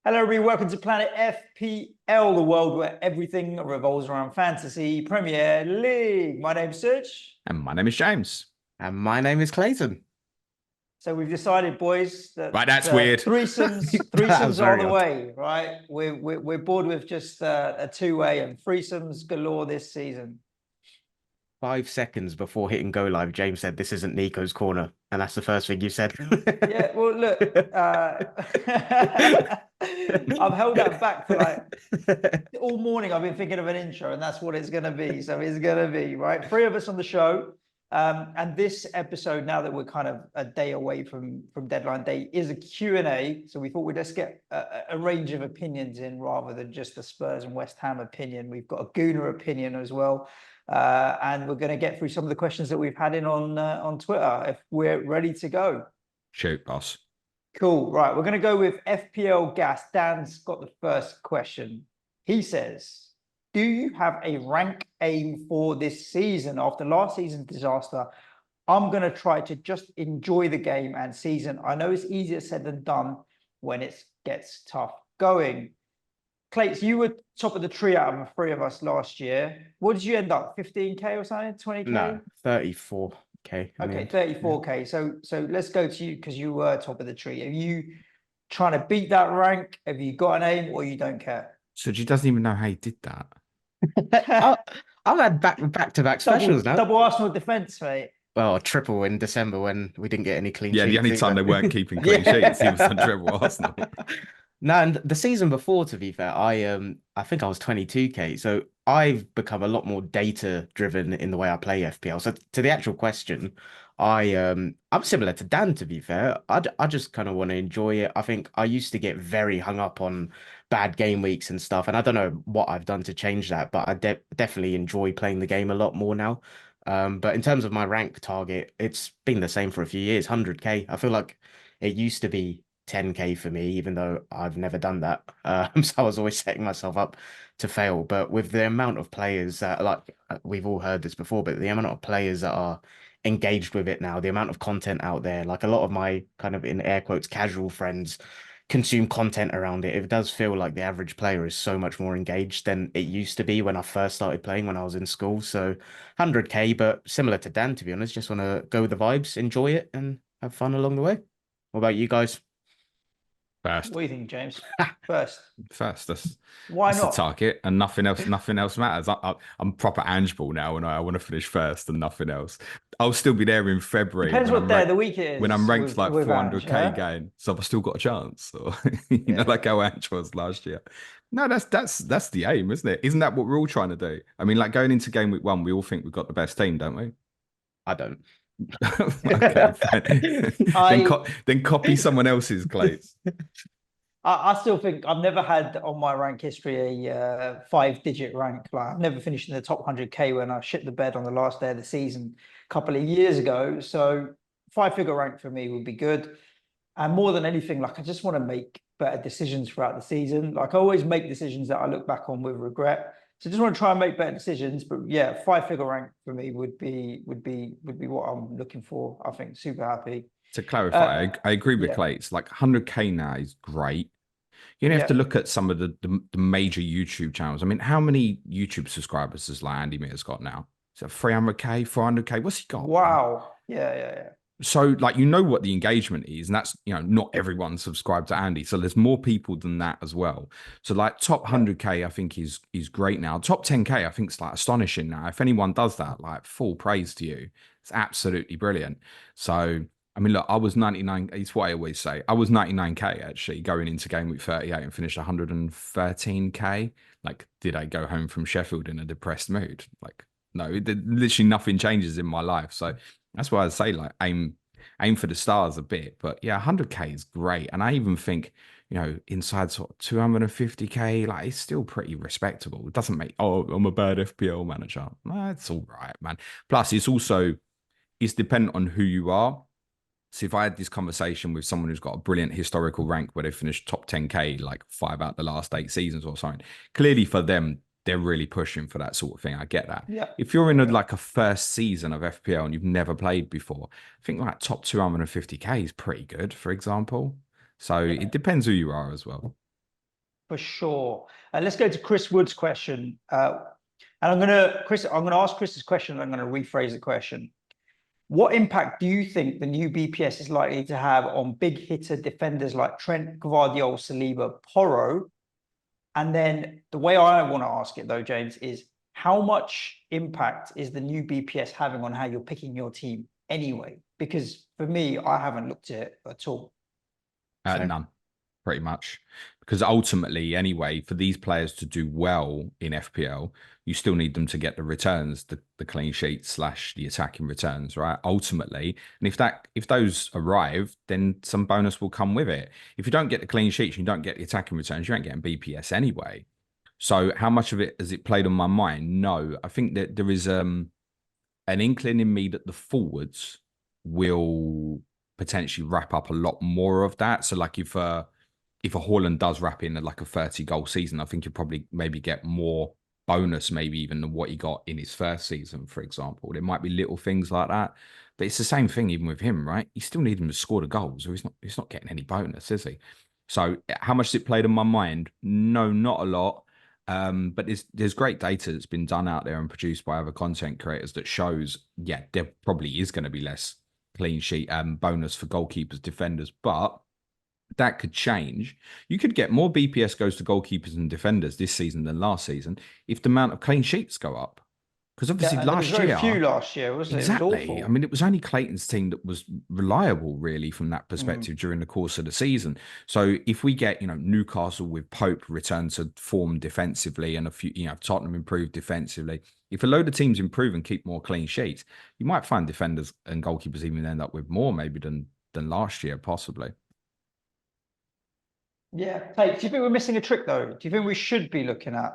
Hello, everybody. Welcome to Planet FPL, the world where everything revolves around fantasy Premier League. My name's Suj. And my name is James. And my name is Clayton. So we've decided, boys, that Right, that's weird. threesomes are the way, right? We're bored with just a two-way and threesomes galore this season. 5 seconds before hitting go live, James said, "This isn't Nico's corner," and that's the first thing you said. Yeah, well, look, I've held that back for like all morning. I've been thinking of an intro, and that's what it's going to be. So it's going to be, right? 3 of us on the show. And this episode, now that we're kind of a day away from deadline day, is a Q&A. So we thought we'd just get a range of opinions in rather than just the Spurs and West Ham opinion. We've got a Gooner opinion as well. And we're going to get through some of the questions that we've had in on Twitter if we're ready to go. Shoot, boss. Cool. Right. We're going to go with FPL Gas. Dan's got the first question. He says, do you have a rank aim for this season? After last season's disaster, I'm going to try to just enjoy the game and season. I know it's easier said than done when it gets tough going. Clates, you were top of the tree out of the 3 of us last year. What did you end up? 15k or something? 20k? No, 34k. Okay, 34k. Yeah. So let's go to you because you were top of the tree. Are you trying to beat that rank? Have you got an aim or you don't care? So she doesn't even know how you did that. I've had back-to-back specials now. Double Arsenal defence, mate. Well, triple in December when we didn't get any clean sheets. Yeah, the only time they weren't keeping clean sheets, he was on triple Arsenal. No, and the season before, to be fair, I think I was 22k. So I've become a lot more data driven in the way I play FPL. So to the actual question, I'm similar to Dan, to be fair. I just kind of want to enjoy it. I think I used to get very hung up on bad game weeks and stuff, and I don't know what I've done to change that, but I definitely enjoy playing the game a lot more now. But in terms of my rank target, it's been the same for a few years, 100k. I feel like it used to be 10k for me, even though I've never done that. So I was always setting myself up to fail. But with the amount of players that, like, we've all heard this before, but the amount of players that are engaged with it now, the amount of content out there, like a lot of my kind of, in air quotes, casual friends consume content around it. It does feel like the average player is so much more engaged than it used to be when I first started playing when I was in school. So 100k, but similar to Dan, to be honest, just want to go with the vibes, enjoy it, and have fun along the way. What about you guys? First. What do you think, James? First. That's why that's not? the target, and nothing else matters. I'm proper Ange Ball now, and I want to finish first and nothing else. I'll still be there in February. Depends what day of the week it is. When I'm ranked like 400k Ange, gain, so I've still got a chance. Or, you know, like how Ange was last year. No, that's the aim, isn't it? Isn't that what we're all trying to do? I mean, like going into game week 1, we all think we've got the best team, don't we? I don't. Okay, then copy someone else's, Clates. I still think I've never had on my rank history a 5-digit rank. Like I've never finished in the top 100k when I shit the bed on the last day of the season a couple of years ago. So 5-figure rank for me would be good. And more than anything, like I just want to make better decisions throughout the season. Like I always make decisions that I look back on with regret. So just want to try and make better decisions. But yeah, 5-figure rank for me would be what I'm looking for. I think super happy. To clarify, I agree with Clates. Like 100k now is great. You have to look at some of the major YouTube channels. I mean, how many YouTube subscribers has like Andy Mears got now? Is it 300k, 400k? What's he got? Wow. Yeah. So, like, you know what the engagement is, and that's, you know, not everyone subscribed to Andy. So there's more people than that as well. So, like, top 100k, I think is great now. Top 10k, I think is like astonishing now. If anyone does that, like, full praise to you. It's absolutely brilliant. So, I mean, look, I was 99. It's what I always say. I was 99k actually going into game week 38 and finished 113k. Like, did I go home from Sheffield in a depressed mood? Like, no, literally nothing changes in my life. So that's why I say, like, aim for the stars a bit. But yeah, 100k is great. And I even think, you know, inside sort of 250k, like, it's still pretty respectable. It doesn't make, oh, I'm a bad FPL manager. No, it's all right, man. Plus, it's dependent on who you are. So if I had this conversation with someone who's got a brilliant historical rank where they finished top 10k, like 5 out the last 8 seasons or something, clearly for them, they're really pushing for that sort of thing. I get that. Yeah. If you're in like a first season of FPL and you've never played before, I think like top 250k is pretty good, for example. So it depends who you are as well. for sure. Let's go to Chris Wood's question. And I'm gonna ask Chris's question, and I'm gonna rephrase the question. What impact do you think the new BPS is likely to have on big hitter defenders like Trent, Gvardiol, Saliba, Porro? And then the way I want to ask it though, James, is how much impact is the new BPS having on how you're picking your team anyway? Because for me, I haven't looked at it at all. None, pretty much. Because ultimately, anyway, for these players to do well in FPL, you still need them to get the returns, the clean sheets / the attacking returns, right? Ultimately, and if those arrive, then some bonus will come with it. If you don't get the clean sheets, you don't get the attacking returns, you ain't getting BPS anyway. So how much of it has it played on my mind? No, I think that there is an inkling in me that the forwards will potentially wrap up a lot more of that. So like if a Haaland does wrap in like a 30 goal season, I think you'll probably maybe get more bonus, maybe even than what he got in his first season, for example. There might be little things like that, but it's the same thing even with him, right? You still need him to score the goals, or he's not getting any bonus, is he? So how much has it played on my mind? No, not a lot. But there's great data that's been done out there and produced by other content creators that shows, yeah, there probably is going to be less clean sheet bonus for goalkeepers, defenders, but that could change. You could get more BPS goes to goalkeepers and defenders this season than last season if the amount of clean sheets go up. Because obviously last year, there was very few last year, wasn't it? Exactly. It was awful. I mean, it was only Clayton's team that was reliable, really, from that perspective during the course of the season. So if we get, Newcastle with Pope return to form defensively, and a few, Tottenham improve defensively, if a load of teams improve and keep more clean sheets, you might find defenders and goalkeepers even end up with more maybe than last year, possibly. Yeah. Hey, do you think we're missing a trick though? Do you think we should be looking at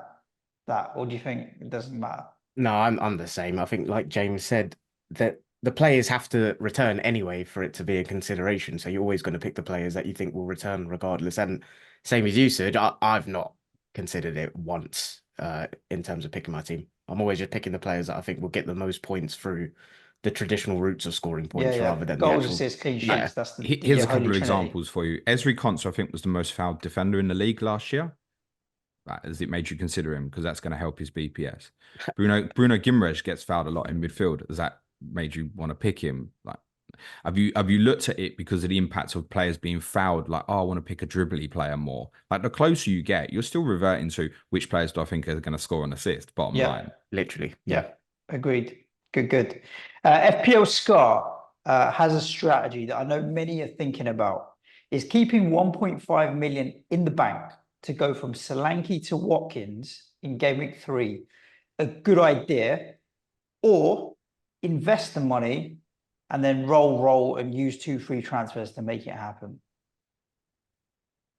that, or do you think it doesn't matter? No, I'm the same. I think, like James said, that the players have to return anyway for it to be a consideration. So you're always going to pick the players that you think will return regardless. And same as you, Suj, I've not considered it once in terms of picking my team. I'm always just picking the players that I think will get the most points through the traditional routes of scoring points rather than goals, the actual... assists, clean sheets. Yeah. That's Here's a couple of examples for you. Ezri Konsa, I think, was the most fouled defender in the league last year. As it made you consider him, because that's going to help his BPS. Bruno Guimaraes gets fouled a lot in midfield. Has that made you want to pick him? Like, have you looked at it because of the impact of players being fouled? Like, I want to pick a dribbly player more. Like, the closer you get, you're still reverting to which players do I think are going to score an assist. Bottom line, literally. Yeah, agreed. Good. FPL Scar has a strategy that I know many are thinking about. Is keeping 1.5 million in the bank to go from Solanke to Watkins in game week 3 a good idea, or invest the money and then roll and use 2 free transfers to make it happen?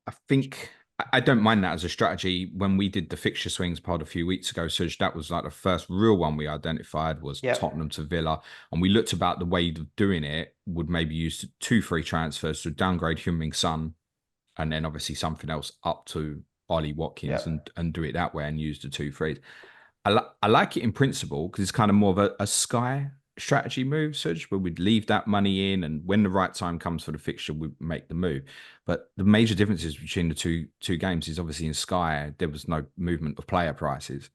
I think I don't mind that as a strategy. When we did the fixture swings pod a few weeks ago, Suj, that was like the first real one we identified was Tottenham to Villa. And we looked about the way of doing it would maybe use 2 free transfers to downgrade Heung-min Son, and then obviously something else up to Ollie Watkins and do it that way and use the 2 frees. I like it in principle because it's kind of more of a Sky strategy move, Suj, where we'd leave that money in, and when the right time comes for the fixture, we make the move. But the major differences between the two games is obviously in Sky, there was no movement of player prices,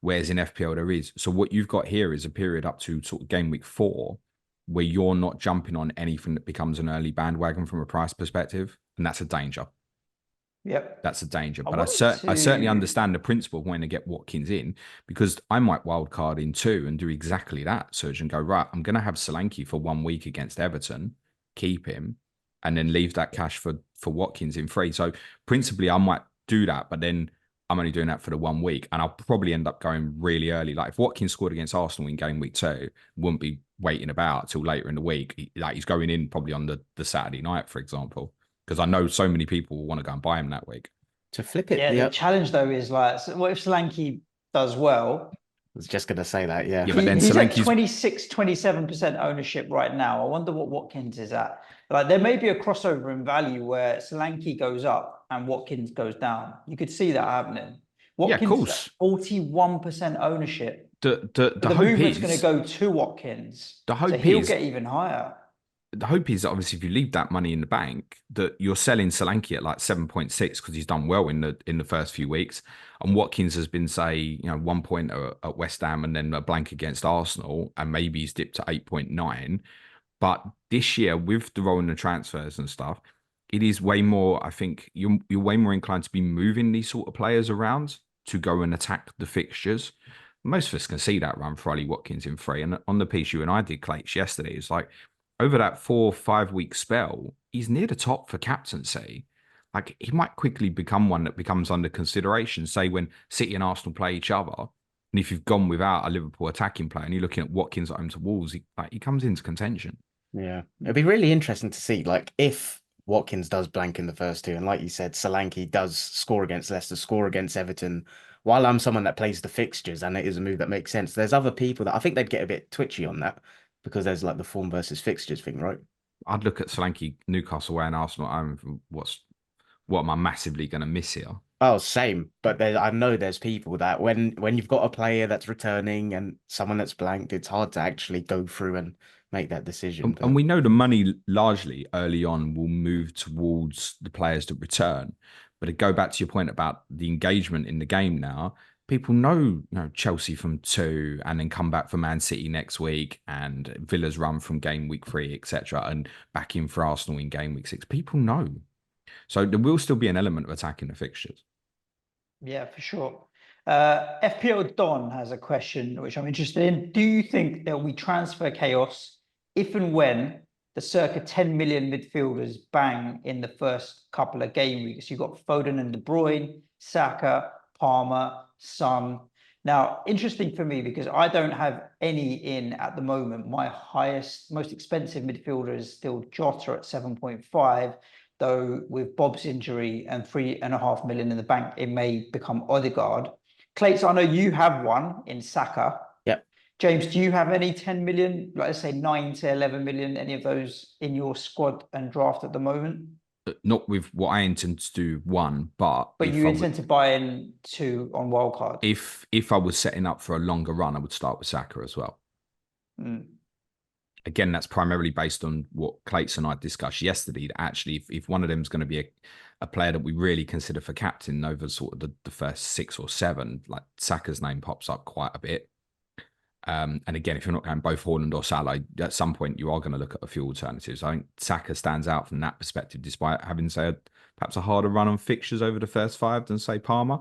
whereas in FPL there is. So what you've got here is a period up to sort of game week 4 where you're not jumping on anything that becomes an early bandwagon from a price perspective, and that's a danger. Yep. That's a danger. But I certainly understand the principle of when to get Watkins in, because I might wildcard in 2 and do exactly that, Suj, and go, right, I'm going to have Solanke for 1 week against Everton, keep him, and then leave that cash for Watkins in 3. So principally, I might do that, but then I'm only doing that for the 1 week, and I'll probably end up going really early. Like if Watkins scored against Arsenal in game week 2, wouldn't be waiting about till later in the week. He's going in probably on the Saturday night, for example, because I know so many people will want to go and buy him that week. To flip it, the challenge though is like, what if Solanke does well? I was just going to say that, yeah. But then he's at 27% ownership right now. I wonder what Watkins is at. Like there may be a crossover in value where Solanke goes up and Watkins goes down. You could see that happening. Watkins, of course. 41% ownership. The movement's going to go to Watkins. The hope so he'll get even higher. the hope is that obviously if you leave that money in the bank, that you're selling Solanke at like 7.6 because he's done well in the first few weeks, and Watkins has been, say, 1 point at West Ham and then a blank against Arsenal, and maybe he's dipped to 8.9. But this year, with the rolling of transfers and stuff, it is way more. I think you're way more inclined to be moving these sort of players around to go and attack the fixtures. Most of us can see that run for Ollie Watkins in free. And on the piece you and I did, Clates, yesterday, it's like over that 4 or 5 week spell, he's near the top for captaincy. Like, he might quickly become one that becomes under consideration, say when City and Arsenal play each other. And if you've gone without a Liverpool attacking player and you're looking at Watkins at home to Wolves, he comes into contention. Yeah, it'd be really interesting to see, like, if Watkins does blank in the first two, and like you said, Solanke does score against Leicester, score against Everton. While I'm someone that plays the fixtures, and it is a move that makes sense, there's other people that I think they'd get a bit twitchy on that because there's like the form versus fixtures thing, right? I'd look at Solanke, Newcastle away and Arsenal at home. What am I massively going to miss here? Oh, same. But I know there's people that when you've got a player that's returning and someone that's blanked, it's hard to actually go through and make that decision. And we know the money largely early on will move towards the players that return. But to go back to your point about the engagement in the game now, people know, Chelsea from 2 and then come back for Man City next week and Villa's run from game week 3, etc. and back in for Arsenal in game week 6. People know. So there will still be an element of attacking the fixtures. Yeah, for sure. FPL Don has a question which I'm interested in. Do you think there will be transfer chaos if and when the circa 10 million midfielders bang in the first couple of game weeks? You've got Foden and De Bruyne, Saka, Palmer, Son. Now, interesting for me because I don't have any in at the moment. My most expensive midfielder is still Jota at 7.5. Though with Bobb's injury and 3.5 million in the bank, it may become Odegaard. Clates, I know you have one in Saka. Yep. James, do you have any 10 million, like let's say 9 to 11 million, any of those in your squad and draft at the moment? Not with what I intend to do, one, but you intend to buy in 2 on wildcard? If I was setting up for a longer run, I would start with Saka as well. Again, that's primarily based on what Clates and I discussed yesterday. That actually, if one of them is going to be a player that we really consider for captain over sort of the first 6 or 7, like Saka's name pops up quite a bit. And again, if you're not going both Haaland or Salah, at some point you are going to look at a few alternatives. I think Saka stands out from that perspective, despite having, say, perhaps a harder run on fixtures over the first 5 than, say, Palmer.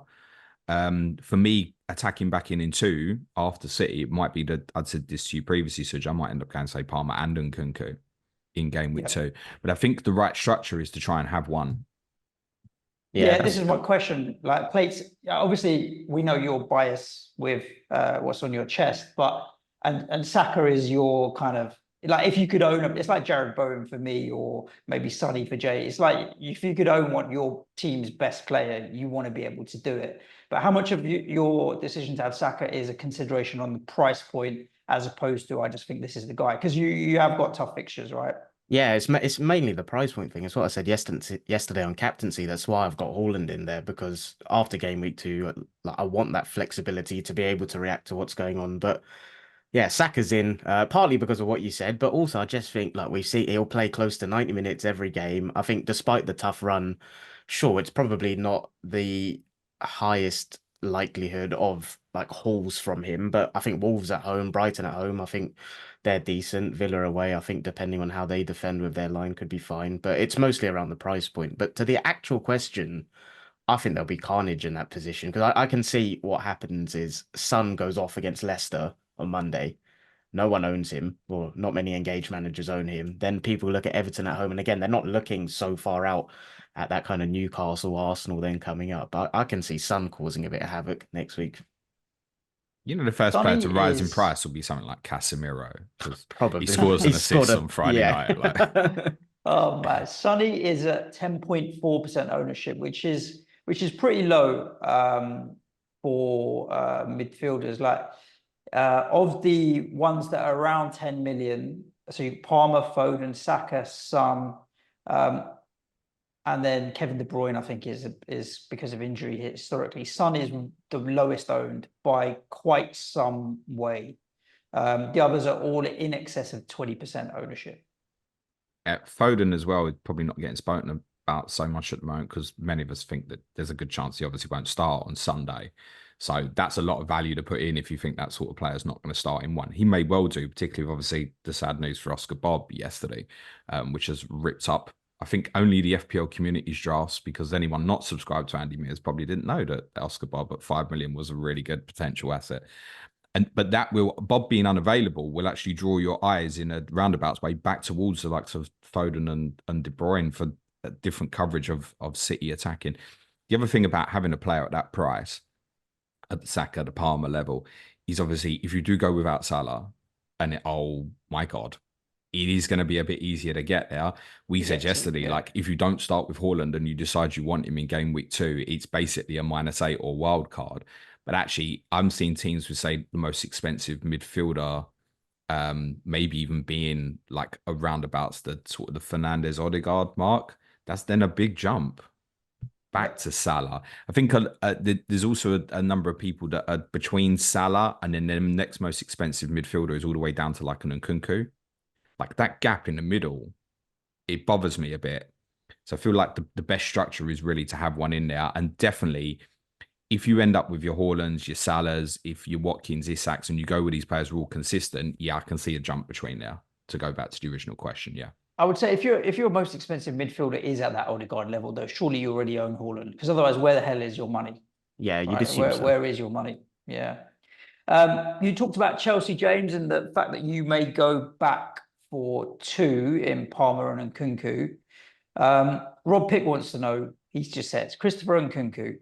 For me, attacking back in 2 after City, it might be that I'd said this to you previously, Suj. I might end up going, say, Palmer and Nkunku in game week 2. But I think the right structure is to try and have one. Yeah, this is my question. Like, Plates, obviously we know your bias with what's on your chest, but and Saka is your kind of, like, if you could own it's like Jared Bowen for me, or maybe Sonny for Jay. It's like if you could own your team's best player, you want to be able to do it. But how much of your decision to have Saka is a consideration on the price point as opposed to I just think this is the guy? Because you have got tough fixtures, right? Yeah, it's mainly the price point thing. It's what I said yesterday on captaincy. That's why I've got Haaland in there, because after game week 2, like, I want that flexibility to be able to react to what's going on. But yeah, Saka's in, partly because of what you said, but also I just think, like, we see he'll play close to 90 minutes every game. I think despite the tough run, sure, it's probably not the highest likelihood of like hauls from him, but I think Wolves at home, Brighton at home, I think they're decent. Villa away, I think depending on how they defend with their line, could be fine, but it's mostly around the price point. But to the actual question, I think there'll be carnage in that position, because I can see what happens is Son goes off against Leicester on Monday. No one owns him, or not many engaged managers own him. Then people look at Everton at home, and again, they're not looking so far out at that kind of Newcastle, Arsenal then coming up. I can see Son causing a bit of havoc next week. The first player to rise in price will be something like Casemiro, because probably he scores an assist on Friday night. Like. Oh man, Sonny is at 10.4% ownership, which is pretty low for midfielders. Like, of the ones that are around 10 million, so Palmer, Foden, Saka, Son, and then Kevin De Bruyne, I think, is because of injury historically. Son is the lowest owned by quite some way. The others are all in excess of 20% ownership. Foden as well is probably not getting spoken about so much at the moment because many of us think that there's a good chance he obviously won't start on Sunday. So that's a lot of value to put in if you think that sort of player is not going to start in one. He may well do, particularly obviously the sad news for Oscar Bobb yesterday, which has ripped up, I think, only the FPL community's drafts, because anyone not subscribed to Andy Mears probably didn't know that Oscar Bobb at 5 million was a really good potential asset. But that will, Bobb being unavailable will actually draw your eyes in a roundabouts way back towards the likes of Foden and De Bruyne for a different coverage of City attacking. The other thing about having a player at that price, at the Saka, the Palmer level, is obviously if you do go without Salah, and oh my God, it is going to be a bit easier to get there. We said yesterday, like if you don't start with Haaland and you decide you want him in game week 2, it's basically a -8 or wild card. But actually, I'm seeing teams who say the most expensive midfielder, maybe even being like around about the sort of the Fernandes Odegaard mark. That's then a big jump back to Salah. I think there's also a number of people that are between Salah and then the next most expensive midfielder is all the way down to like an Nkunku. Like that gap in the middle, it bothers me a bit. So I feel like the best structure is really to have one in there. And definitely, if you end up with your Haalands, your Salahs, if your Watkins, Isaks, and you go with these players who are all consistent, yeah, I can see a jump between there. To go back to the original question, yeah. I would say if your most expensive midfielder is at that Odegaard level, though, surely you already own Haaland, because otherwise, where the hell is your money? Yeah, you'd right? assume so. Where is your money? Yeah. You talked about Chelsea, James, and the fact that you may go back for 2 in Palmer and Nkunku. Rob Pick wants to know, he's just said, Christopher Nkunku,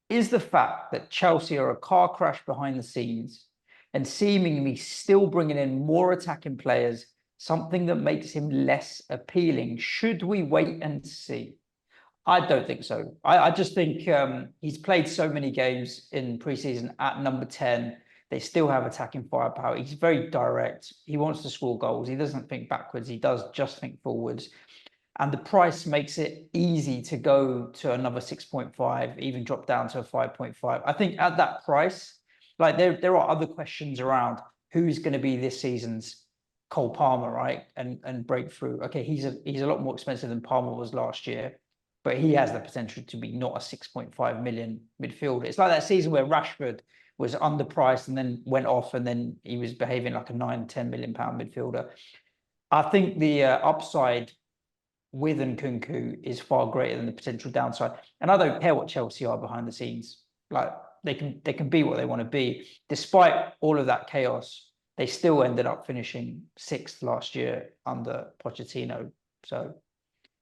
is the fact that Chelsea are a car crash behind the scenes and seemingly still bringing in more attacking players something that makes him less appealing? Should we wait and see? I don't think so. I just think he's played so many games in preseason at number 10. They still have attacking firepower. He's very direct. He wants to score goals. He doesn't think backwards. He does just think forwards. And the price makes it easy to go to another 6.5, even drop down to a 5.5. I think at that price, like there are other questions around who's going to be this season's Cole Palmer, right? And breakthrough. Okay, he's a lot more expensive than Palmer was last year, but he has the potential to be not a 6.5 million midfielder. It's like that season where Rashford was underpriced and then went off, and then he was behaving like a 9-10 million pound midfielder. I think the upside with Nkunku is far greater than the potential downside. And I don't care what Chelsea are behind the scenes. Like they can be what they want to be. Despite all of that chaos, they still ended up finishing 6th last year under Pochettino. So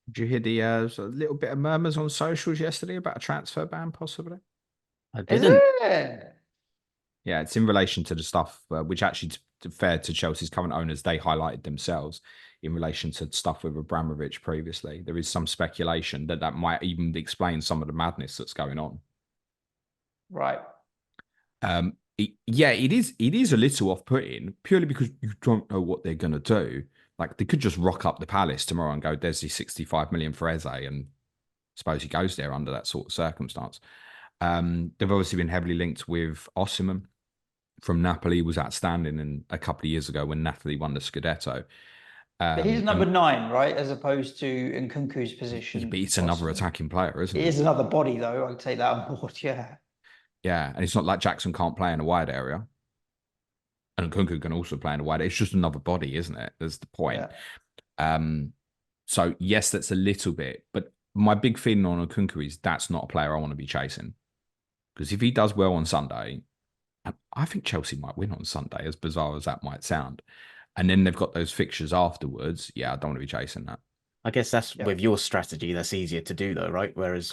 did you hear the little bit of murmurs on socials yesterday about a transfer ban possibly? I didn't. Yeah, it's in relation to the stuff which actually, fair to Chelsea's current owners, they highlighted themselves in relation to stuff with Abramovich previously. There is some speculation that might even explain some of the madness that's going on. Right. It is a little off-putting purely because you don't know what they're going to do. Like they could just rock up the Palace tomorrow and go, there's the 65 million for Eze, and suppose he goes there under that sort of circumstance. They've obviously been heavily linked with Osimhen from Napoli, was outstanding in a couple of years ago when Napoli won the Scudetto. But he's number 9, right? As opposed to Nkunku's position. But it's another attacking player, isn't it? It is another body, though. I'd take that on board, yeah. Yeah, and it's not like Jackson can't play in a wide area. And Nkunku can also play in a wide area. It's just another body, isn't it? That's the point. Yeah. So, yes, that's a little bit. But my big feeling on Nkunku is that's not a player I want to be chasing. Because if he does well on Sunday, I think Chelsea might win on Sunday, as bizarre as that might sound. And then they've got those fixtures afterwards. Yeah, I don't want to be chasing that. I guess that's with your strategy, that's easier to do though, right? Whereas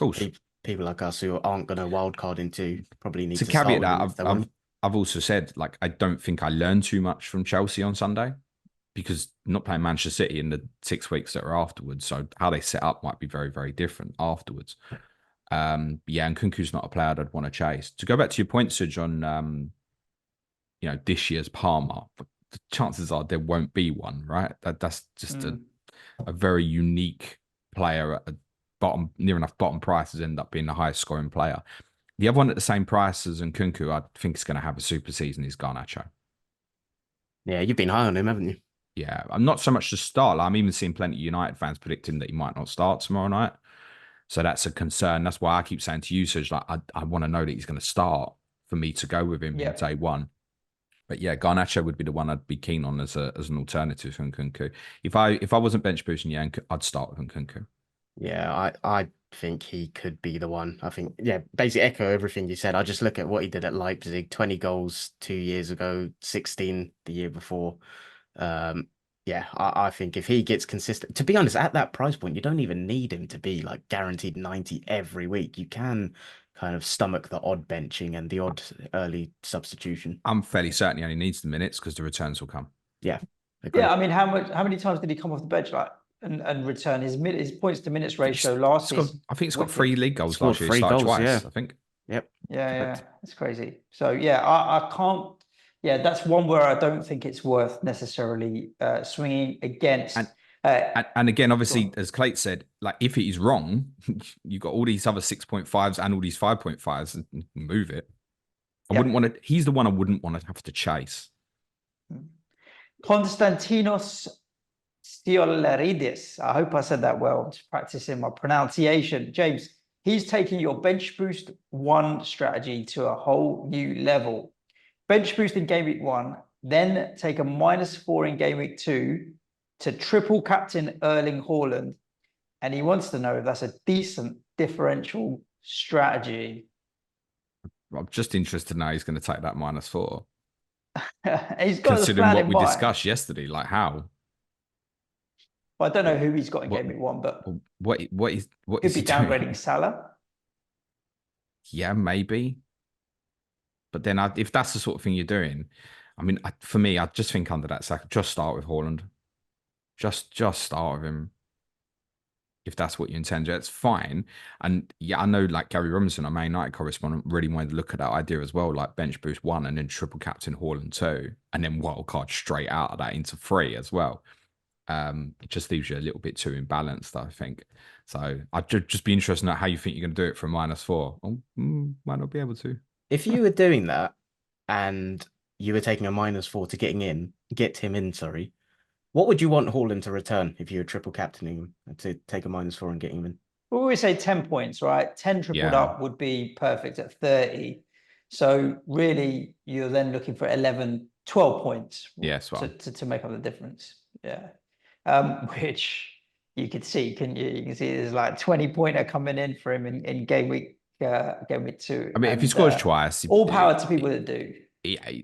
people like us who aren't going to wildcard into probably need to caveat that. I've also said, like, I don't think I learned too much from Chelsea on Sunday because not playing Manchester City in the 6 weeks that are afterwards. So how they set up might be very, very different afterwards. Yeah, and Nkunku's not a player I'd want to chase. To go back to your point, Suj, on this year's Palmer, the chances are there won't be one, right? That's just a very unique player at a near enough bottom prices end up being the highest scoring player. The other one at the same price as Nkunku, I think is going to have a super season, is Garnacho. Yeah, you've been high on him, haven't you? Yeah, I'm not so much to start. Like, I'm even seeing plenty of United fans predicting that he might not start tomorrow night. So that's a concern. That's why I keep saying to you, Suj, like I want to know that he's going to start for me to go with him in Yeah. day one. But yeah, Garnacho would be the one I'd be keen on as an alternative to Nkunku. If I wasn't bench boosting, yeah, I'd start with Nkunku. Yeah, I think he could be the one. I think, yeah, basically echo everything you said. I just look at what he did at Leipzig, 20 goals 2 years ago, 16 the year before. Yeah, I think if he gets consistent, to be honest, at that price point, you don't even need him to be like guaranteed 90 every week. You can kind of stomach the odd benching and the odd early substitution. I'm fairly certain he only needs the minutes because the returns will come. Yeah, agree. Yeah, I mean, how many times did he come off the bench like and return his points to minutes ratio last season? I think he's got Wicked. 3 league goals Scored last year. He 3 started goals, twice, yeah. I think. Yep. Yeah, it's crazy. So yeah, I can't. Yeah, that's one where I don't think it's worth necessarily swinging against. And again, obviously, as Clayton said, like if it is wrong, you've got all these other 6.5s and all these 5.5s. Move it. I wouldn't want to. He's the one I wouldn't want to have to chase. Konstantinos Stiolaridis. I hope I said that well. I'm just practicing my pronunciation. James, he's taking your bench boost 1 strategy to a whole new level. Bench boost in game week 1, then take a -4 in game week 2 to triple captain Erling Haaland. And he wants to know if that's a decent differential strategy. I'm just interested now. He's going to take that -4. He's got the Considering plan what in we mind. discussed yesterday, like how. Well, I don't know who he's got in game week 1, but what is could be he doing? downgrading Salah. Yeah, maybe. But then if that's the sort of thing you're doing, I mean, for me, I just think under that Saka, just start with Haaland. Just start with him. If that's what you intend, it's fine. And yeah, I know like Gary Robinson, our Man United correspondent, really wanted to look at that idea as well, like bench boost 1 and then triple captain Haaland 2, and then wild card straight out of that into 3 as well. It just leaves you a little bit too imbalanced, I think. So I'd just be interested in how you think you're going to do it for a -4. Oh, might not be able to. If you were doing that and you were taking a -4 to get him in, sorry, what would you want Haaland to return if you were triple captaining him to take a -4 and getting him in? We always say 10 points, right? 10 tripled up would be perfect at 30. So really, you're then looking for 11, 12 points to make up the difference. Yeah. Which you could see, can you? You can see there's like 20-pointer coming in for him in game week 2. I mean, if he scores twice, all power to people that do. Yeah,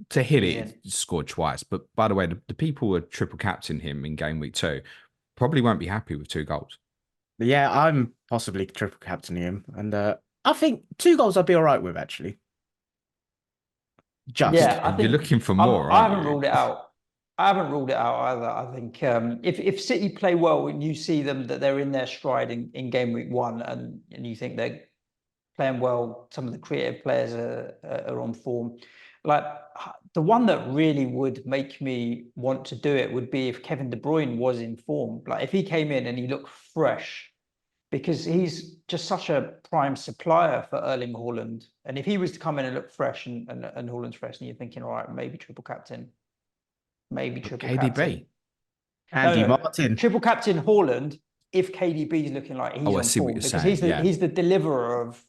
to hit it, scored twice. But by the way, the people who are triple captain him in game week 2 probably won't be happy with 2 goals. Yeah, I'm possibly triple captaining him, and I think 2 goals I'd be all right with actually. I think you're looking for more. I haven't ruled it out. I haven't ruled it out either. I think if City play well and you see them that they're in their stride in game week 1 and you think they're playing well, some of the creative players are on form. Like the one that really would make me want to do it would be if Kevin De Bruyne was in form. Like if he came in and he looked fresh, because he's just such a prime supplier for Erling Haaland. And if he was to come in and look fresh and Haaland's fresh, and you're thinking, all right, maybe triple captain. Maybe triple KDB. captain. Andy Martin. Triple captain Haaland if KDB is looking like he's on form, because he's the deliverer of,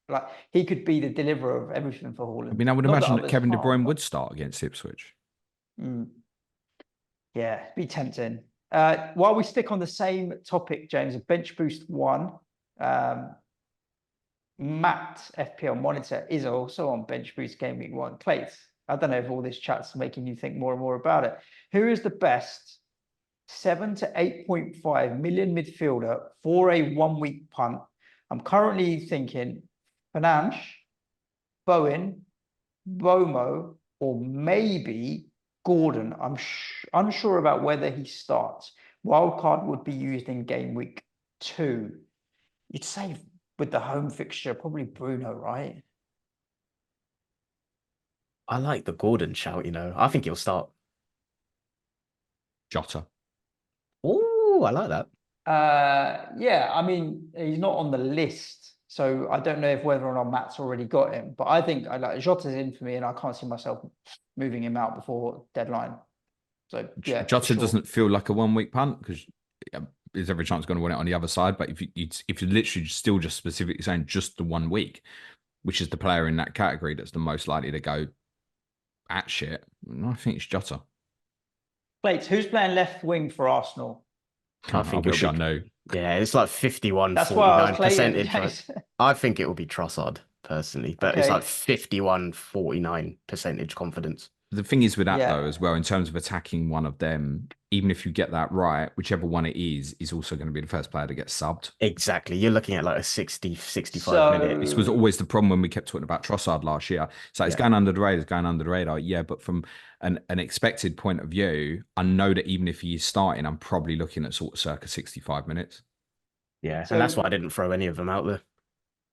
like, he could be the deliverer of everything for Haaland. I mean, I would imagine that Kevin De Bruyne would start against Ipswich. Yeah, it'd be tempting. While we stick on the same topic, James, a bench boost 1, Matt FPL Monitor is also on bench boost game week 1. Clayton, I don't know if all this chat's making you think more and more about it. Who is the best 7 to 8.5 million midfielder for a 1-week punt? I'm currently thinking Fernandes, Bowen, Bomo, or maybe Gordon. I'm unsure about whether he starts. Wildcard would be used in game week 2. You'd say with the home fixture, probably Bruno, right? I like the Gordon shout, I think he'll start. Jota. Oh, I like that. Yeah, I mean, he's not on the list, so I don't know whether or not Matt's already got him. But I think Jota's in for me, and I can't see myself moving him out before deadline. So yeah, for Jota sure. doesn't feel like a 1 week punt because there's every chance going to win it on the other side. But if you're literally still just specifically saying just the 1 week, which is the player in that category that's the most likely to go at shit, I think it's Jota. Plates, who's playing left wing for Arsenal? I I think wish I it'll be, knew. yeah, it's like 51, That's why I was 49 Clayton. percentage. Right? I think it will be Trossard personally, but it's Okay. like 51, 49 percentage confidence. The thing is with that Yeah. though, as well, in terms of attacking one of them, even if you get that right, whichever one it is also going to be the first player to get subbed. Exactly. You're looking at like a 60, 65 So- minute. This was always the problem when we kept talking about Trossard last year. So it's Yeah. going under the radar, it's going under the radar. Yeah, but from an expected point of view, I know that even if he is starting, I'm probably looking at sort of circa 65 minutes. Yeah. So- And that's why I didn't throw any of them out there.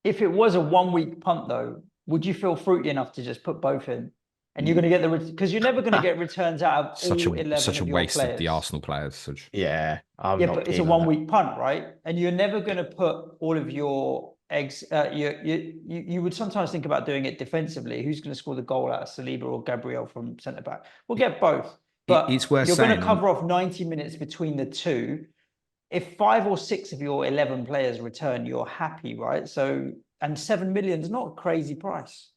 If it was a 1 week punt, though, would you feel fruity enough to just put both in? And you're going to get because you're never going to get returns out of Such all a 11 such a of your waste players. of the Arsenal players. Such. Yeah. I'm Yeah, not but it's a keen on that. 1 week punt, right? And you're never going to put all of your eggs. You would sometimes think about doing it defensively. Who's going to score the goal out of Saliba or Gabriel from centre back? We'll get both, but It's worth you're going to saying, cover off 90 minutes between the two. If 5 or 6 of your 11 players return, you're happy, right? So, and 7 million is not a crazy price.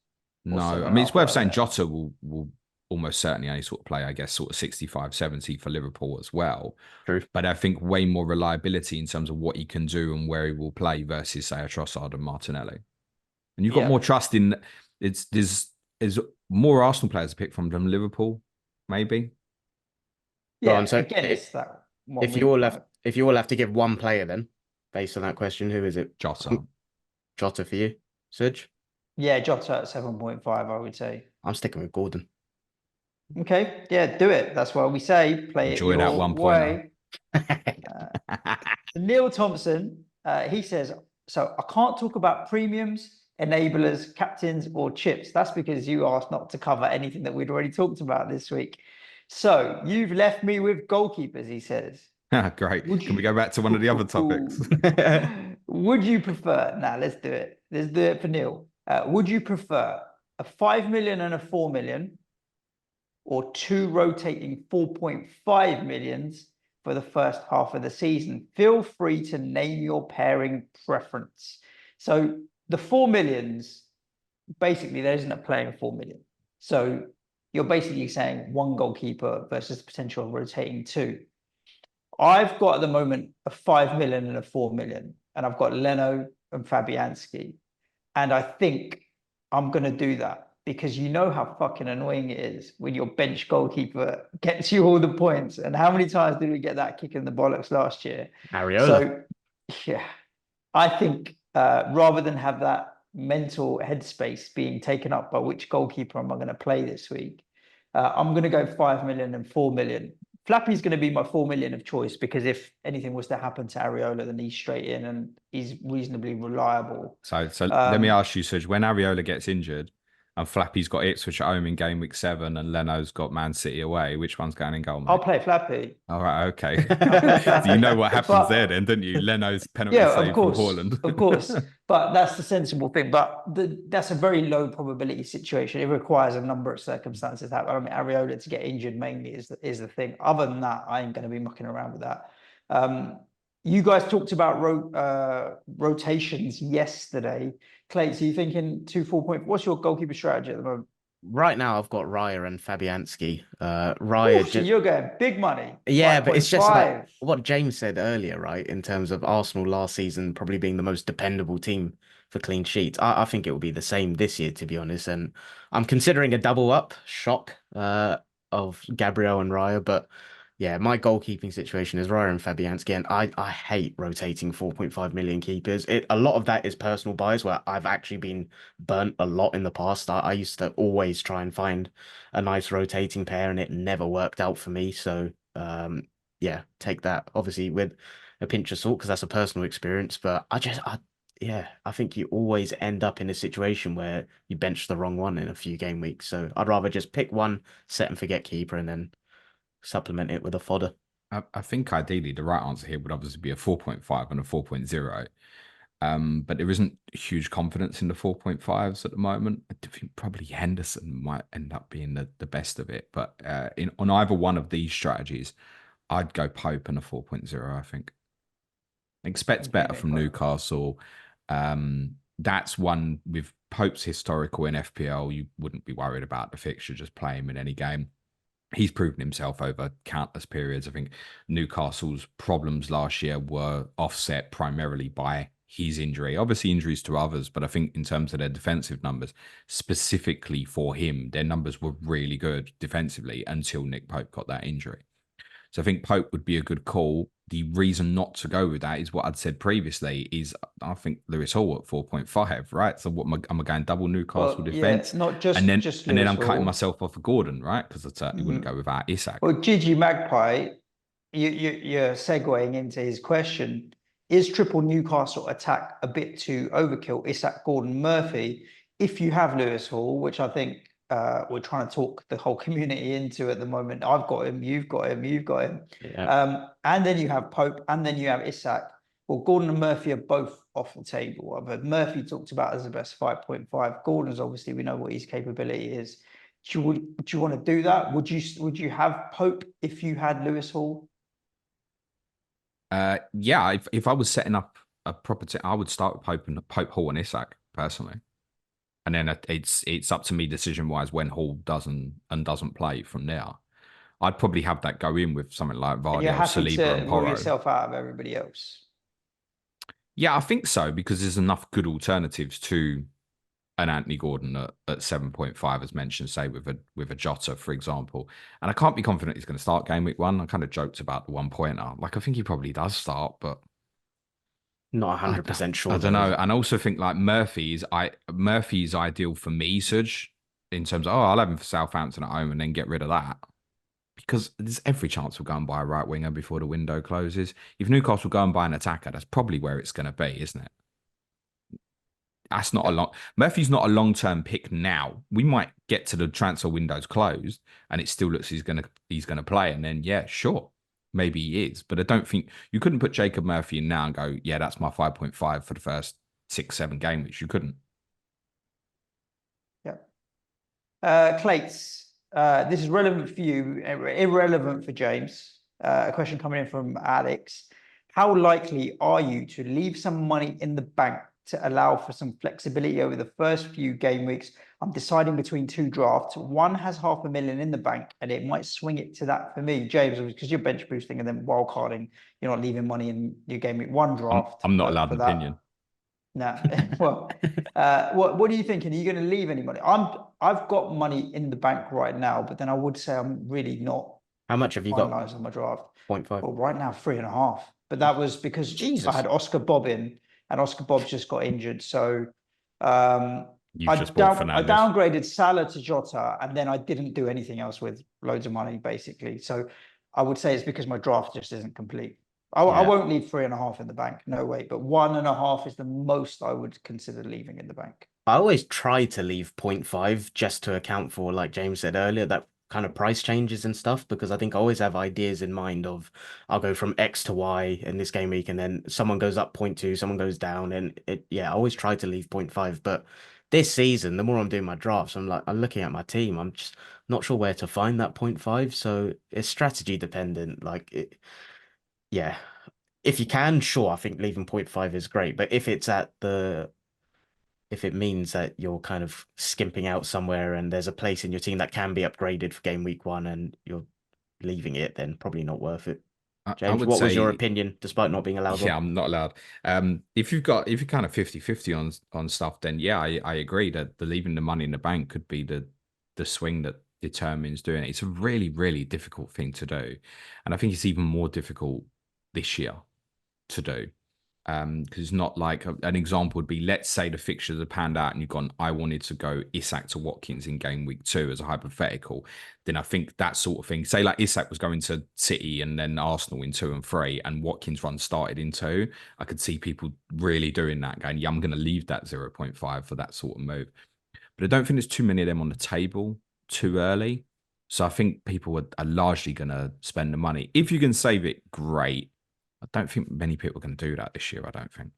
No, I mean, it's worth saying Jota will almost certainly only sort of play, I guess, sort of 65, 70 for Liverpool as well. True. But I think way more reliability in terms of what he can do and where he will play versus, say, a Trossard and Martinelli. And you've got more trust in there's more Arsenal players to pick from than Liverpool, maybe. Yeah, on, so again, it's that. If you all have to give one player, then based on that question, who is it? Jota. Jota for you, Suj? Yeah, Jota at 7.5, I would say. I'm sticking with Gordon. Okay, yeah, do it. That's why we say play Enjoy it that your 1 way. Neil Thompson, he says, so I can't talk about premiums, enablers, captains, or chips. That's because you asked not to cover anything that we'd already talked about this week. So you've left me with goalkeepers, he says. Great. Can we go back to one of the other topics? Would you prefer? Now, let's do it. Let's do it for Neil. Would you prefer a 5 million and a 4 million, or 2 rotating 4.5 millions for the first half of the season? Feel free to name your pairing preference. So the 4 millions, basically, there isn't a player in 4 million. So you're basically saying one goalkeeper versus the potential of rotating 2. I've got at the moment a 5 million and a 4 million, and I've got Leno and Fabianski. And I think I'm going to do that because you know how fucking annoying it is when your bench goalkeeper gets you all the points. And how many times did we get that kick in the bollocks last year? Areola. So, yeah, I think rather than have that mental headspace being taken up by which goalkeeper am I going to play this week, I'm going to go 5 million and 4 million. Flappy's going to be my 4 million of choice because if anything was to happen to Areola, then he's straight in and he's reasonably reliable. So let me ask you, Suj, when Areola gets injured and Flappy's got Ipswich at home in game week 7 and Leno's got Man City away, which one's going in goal, mate? I'll play Flappy. All right, okay. So you know what happens there then, don't you? Leno's penalty save from Haaland. Of course. But that's the sensible thing. But that's a very low probability situation. It requires a number of circumstances. I mean, Areola to get injured mainly is the thing. Other than that, I ain't going to be mucking around with that. You guys talked about rotations yesterday. Clay, so you thinking 2-4 what's your goalkeeper strategy at the moment? Right now, I've got Raya and Fabianski. Raya, so you're going big money. Yeah, but it's just like 5.5. what James said earlier, right? In terms of Arsenal last season probably being the most dependable team for clean sheets. I think it will be the same this year, to be honest. And I'm considering a double up shock of Gabriel and Raya, but yeah, my goalkeeping situation is Raya and Fabianski, and I hate rotating 4.5 million keepers. A lot of that is personal bias, where I've actually been burnt a lot in the past. I used to always try and find a nice rotating pair, and it never worked out for me. So yeah, take that obviously with a pinch of salt because that's a personal experience. But I think you always end up in a situation where you bench the wrong one in a few game weeks. So I'd rather just pick one, set and forget keeper, and then supplement it with a fodder. I think ideally the right answer here would obviously be a 4.5 and a 4.0. But there isn't huge confidence in the 4.5s at the moment. I think probably Henderson might end up being the best of it. But on either one of these strategies, I'd go Pope and a 4.0, I think. Expects better from Newcastle. That's one with Pope's historical in FPL. You wouldn't be worried about the fixture, just play him in any game. He's proven himself over countless periods. I think Newcastle's problems last year were offset primarily by his injury. Obviously, injuries to others, but I think in terms of their defensive numbers, specifically for him, their numbers were really good defensively until Nick Pope got that injury. So I think Pope would be a good call. The reason not to go with that is what I'd said previously is I think Lewis Hall at 4.5, right? So what am I going double Newcastle defense? Yeah, not just and then I'm Hall. cutting myself off of Gordon, right? Because I certainly wouldn't go without Isak. Well, Gigi Magpie, you're segueing into his question. Is triple Newcastle attack a bit too overkill? Isak, Gordon, Murphy. If you have Lewis Hall, which I think we're trying to talk the whole community into at the moment. I've got him, you've got him, you've got him. Yeah. And then you have Pope, and then you have Isak. Well, Gordon and Murphy are both off the table. I've heard Murphy talked about as the best 5.5. Gordon's obviously, we know what his capability is. Do you want to do that? Would you have Pope if you had Lewis Hall? Yeah, if I was setting up a proper team, I would start with Pope, Hall, and Isak personally. And then it's up to me decision wise when Hall doesn't play from there. I'd probably have that go in with something like Vardy, Saliba, and Porro. Rule yourself out of everybody else. Yeah, I think so because there's enough good alternatives to an Anthony Gordon at 7.5, as mentioned, say with a Jota, for example. And I can't be confident he's going to start game week 1. I kind of joked about the 1-pointer. Like I think he probably does start, but not 100% sure. I don't know. And I also think like Murphy's ideal for me, Suj, in terms of, I'll have him for Southampton at home and then get rid of that. Because there's every chance we'll go and buy a right winger before the window closes. If Newcastle go and buy an attacker, that's probably where it's going to be, isn't it? That's not Murphy's not a long-term pick now. We might get to the transfer windows closed and it still looks he's gonna play. And then, yeah, sure. Maybe he is, but I don't think you couldn't put Jacob Murphy in now and go, yeah, that's my 5.5 for the first 6-7 game weeks. You couldn't. Yeah. Clates, this is relevant for you, irrelevant for James. A question coming in from Alex. How likely are you to leave some money in the bank to allow for some flexibility over the first few game weeks? I'm deciding between 2 drafts. One has $500,000 in the bank, and it might swing it to that for me, James, because you're bench boosting and then wildcarding. You're not leaving money in your game week 1 draft. I'm not allowed an opinion. No. Well, what are you thinking? Are you going to leave any money? I've got money in the bank right now, but then I would say I'm really not. How much have you got on my draft? 0.5. Well, right now 3.5. But that was because I had Oscar Bobb in. And Oscar Bobb just got injured. So I downgraded Salah to Jota, and then I didn't do anything else with loads of money, basically. So I would say it's because my draft just isn't complete. I won't leave 3.5 in the bank. No way. But 1.5 is the most I would consider leaving in the bank. I always try to leave 0.5 just to account for, like James said earlier, that kind of price changes and stuff, because I think I always have ideas in mind of I'll go from X to Y in this game week and then someone goes up 0.2, someone goes down, and I always try to leave 0.5. But this season, the more I'm doing my drafts, I'm looking at my team, I'm just not sure where to find that 0.5. So it's strategy dependent. If you can, sure, I think leaving 0.5 is great. But if it means that you're kind of skimping out somewhere and there's a place in your team that can be upgraded for game week 1 and you're leaving it, then probably not worth it. James, what was your opinion, despite not being allowed? Yeah, I'm not allowed. If you're kind of 50-50 on stuff, then yeah, I agree that the leaving the money in the bank could be the swing that determines doing it. It's a really, really difficult thing to do. And I think it's even more difficult this year to do. Because it's not like an example would be, let's say the fixtures are panned out and you've gone, I wanted to go Isak to Watkins in game week 2 as a hypothetical. Then I think that sort of thing, say like Isak was going to City and then Arsenal in 2 and 3 and Watkins run started in 2, I could see people really doing that, going, yeah, I'm going to leave that 0.5 for that sort of move. But I don't think there's too many of them on the table too early. So I think people are largely going to spend the money. If you can save it, great. I don't think many people are going to do that this year, I don't think.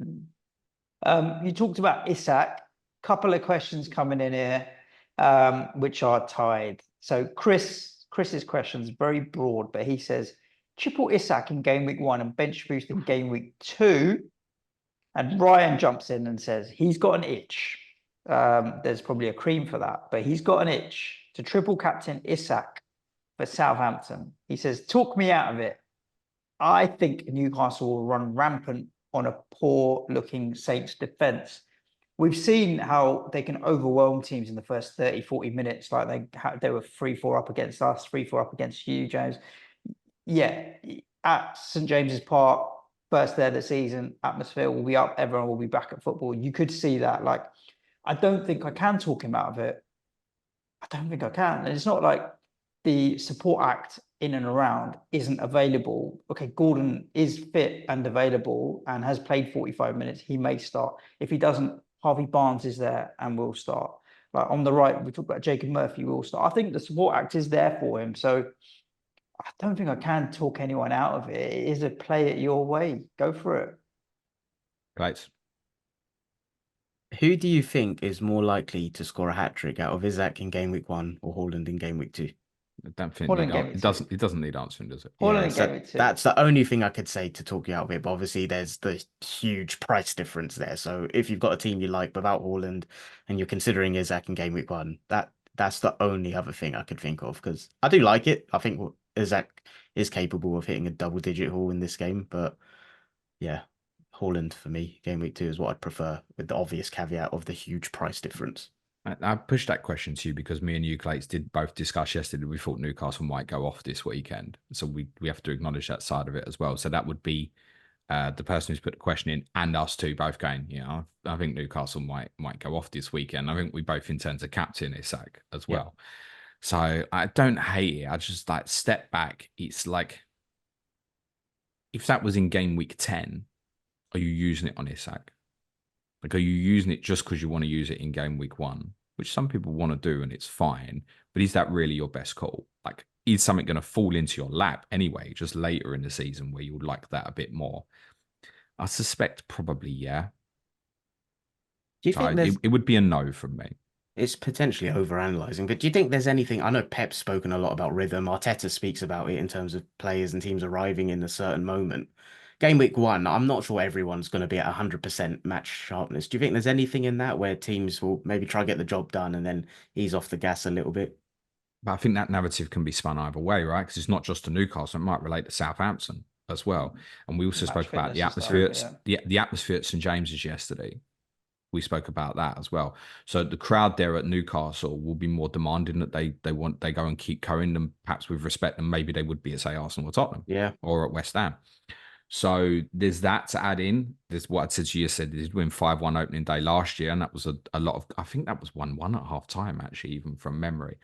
You talked about Isak. Couple of questions coming in here, which are tied. So Chris's question is very broad, but he says triple Isak in game week 1 and bench boost in game week 2. And Ryan jumps in and says he's got an itch. There's probably a cream for that, but he's got an itch to triple captain Isak for Southampton. He says, talk me out of it. I think Newcastle will run rampant on a poor looking Saints defense. We've seen how they can overwhelm teams in the first 30, 40 minutes. Like they were 3-4 up against us, 3-4 up against you, James. Yeah, at St. James's Park, first day of the season, atmosphere will be up, everyone will be back at football. You could see that. Like, I don't think I can talk him out of it. I don't think I can. And it's not like the support act in and around isn't available. Okay, Gordon is fit and available and has played 45 minutes. He may start. If he doesn't, Harvey Barnes is there and will start. Like on the right, we talk about Jacob Murphy will start. I think the support act is there for him. So I don't think I can talk anyone out of it. It is a play it your way. Go for it. Great. Who do you think is more likely to score a hat-trick out of Isak in game week 1 or Haaland in game week 2? I don't think Haaland it doesn't need answering, does it? Haaland Yeah, in so game week 2. that's the only thing I could say to talk you out of it. But obviously, there's the huge price difference there. So if you've got a team you like without Haaland and you're considering Isak in game week 1, that's the only other thing I could think of, because I do like it. I think Isak is capable of hitting a double-digit haul in this game. But yeah, Haaland for me, game week 2 is what I'd prefer, with the obvious caveat of the huge price difference. I pushed that question to you because me and you, Clates, did both discuss yesterday. We thought Newcastle might go off this weekend. So we have to acknowledge that side of it as well. So that would be the person who's put the question in and us two both going, I think Newcastle might go off this weekend. I think we both intend to captain Isak as well. Yeah. So I don't hate it. I just like step back. It's like, if that was in game week 10, are you using it on Isak? Like, are you using it just because you want to use it in game week 1, which some people want to do and it's fine, but is that really your best call? Like, is something going to fall into your lap anyway, just later in the season where you would like that a bit more? I suspect probably, yeah. Do you think it would be a no from me? It's potentially overanalyzing, but do you think there's anything? I know Pep's spoken a lot about rhythm. Arteta speaks about it in terms of players and teams arriving in a certain moment. Game week 1, I'm not sure everyone's going to be at 100% match sharpness. Do you think there's anything in that where teams will maybe try to get the job done and then ease off the gas a little bit? But I think that narrative can be spun either way, right? Because it's not just to Newcastle; it might relate to Southampton as well. And we also spoke about the atmosphere, the atmosphere at St James's yesterday. We spoke about that as well. So the crowd there at Newcastle will be more demanding that they go and keep going them, perhaps with respect, than maybe they would be at, say, Arsenal or Tottenham, or at West Ham. So there's that to add in. There's what I said to you. Said they did win 5-1 opening day last year, and that was a lot of. I think that was 1-1 at half time, actually, even from memory.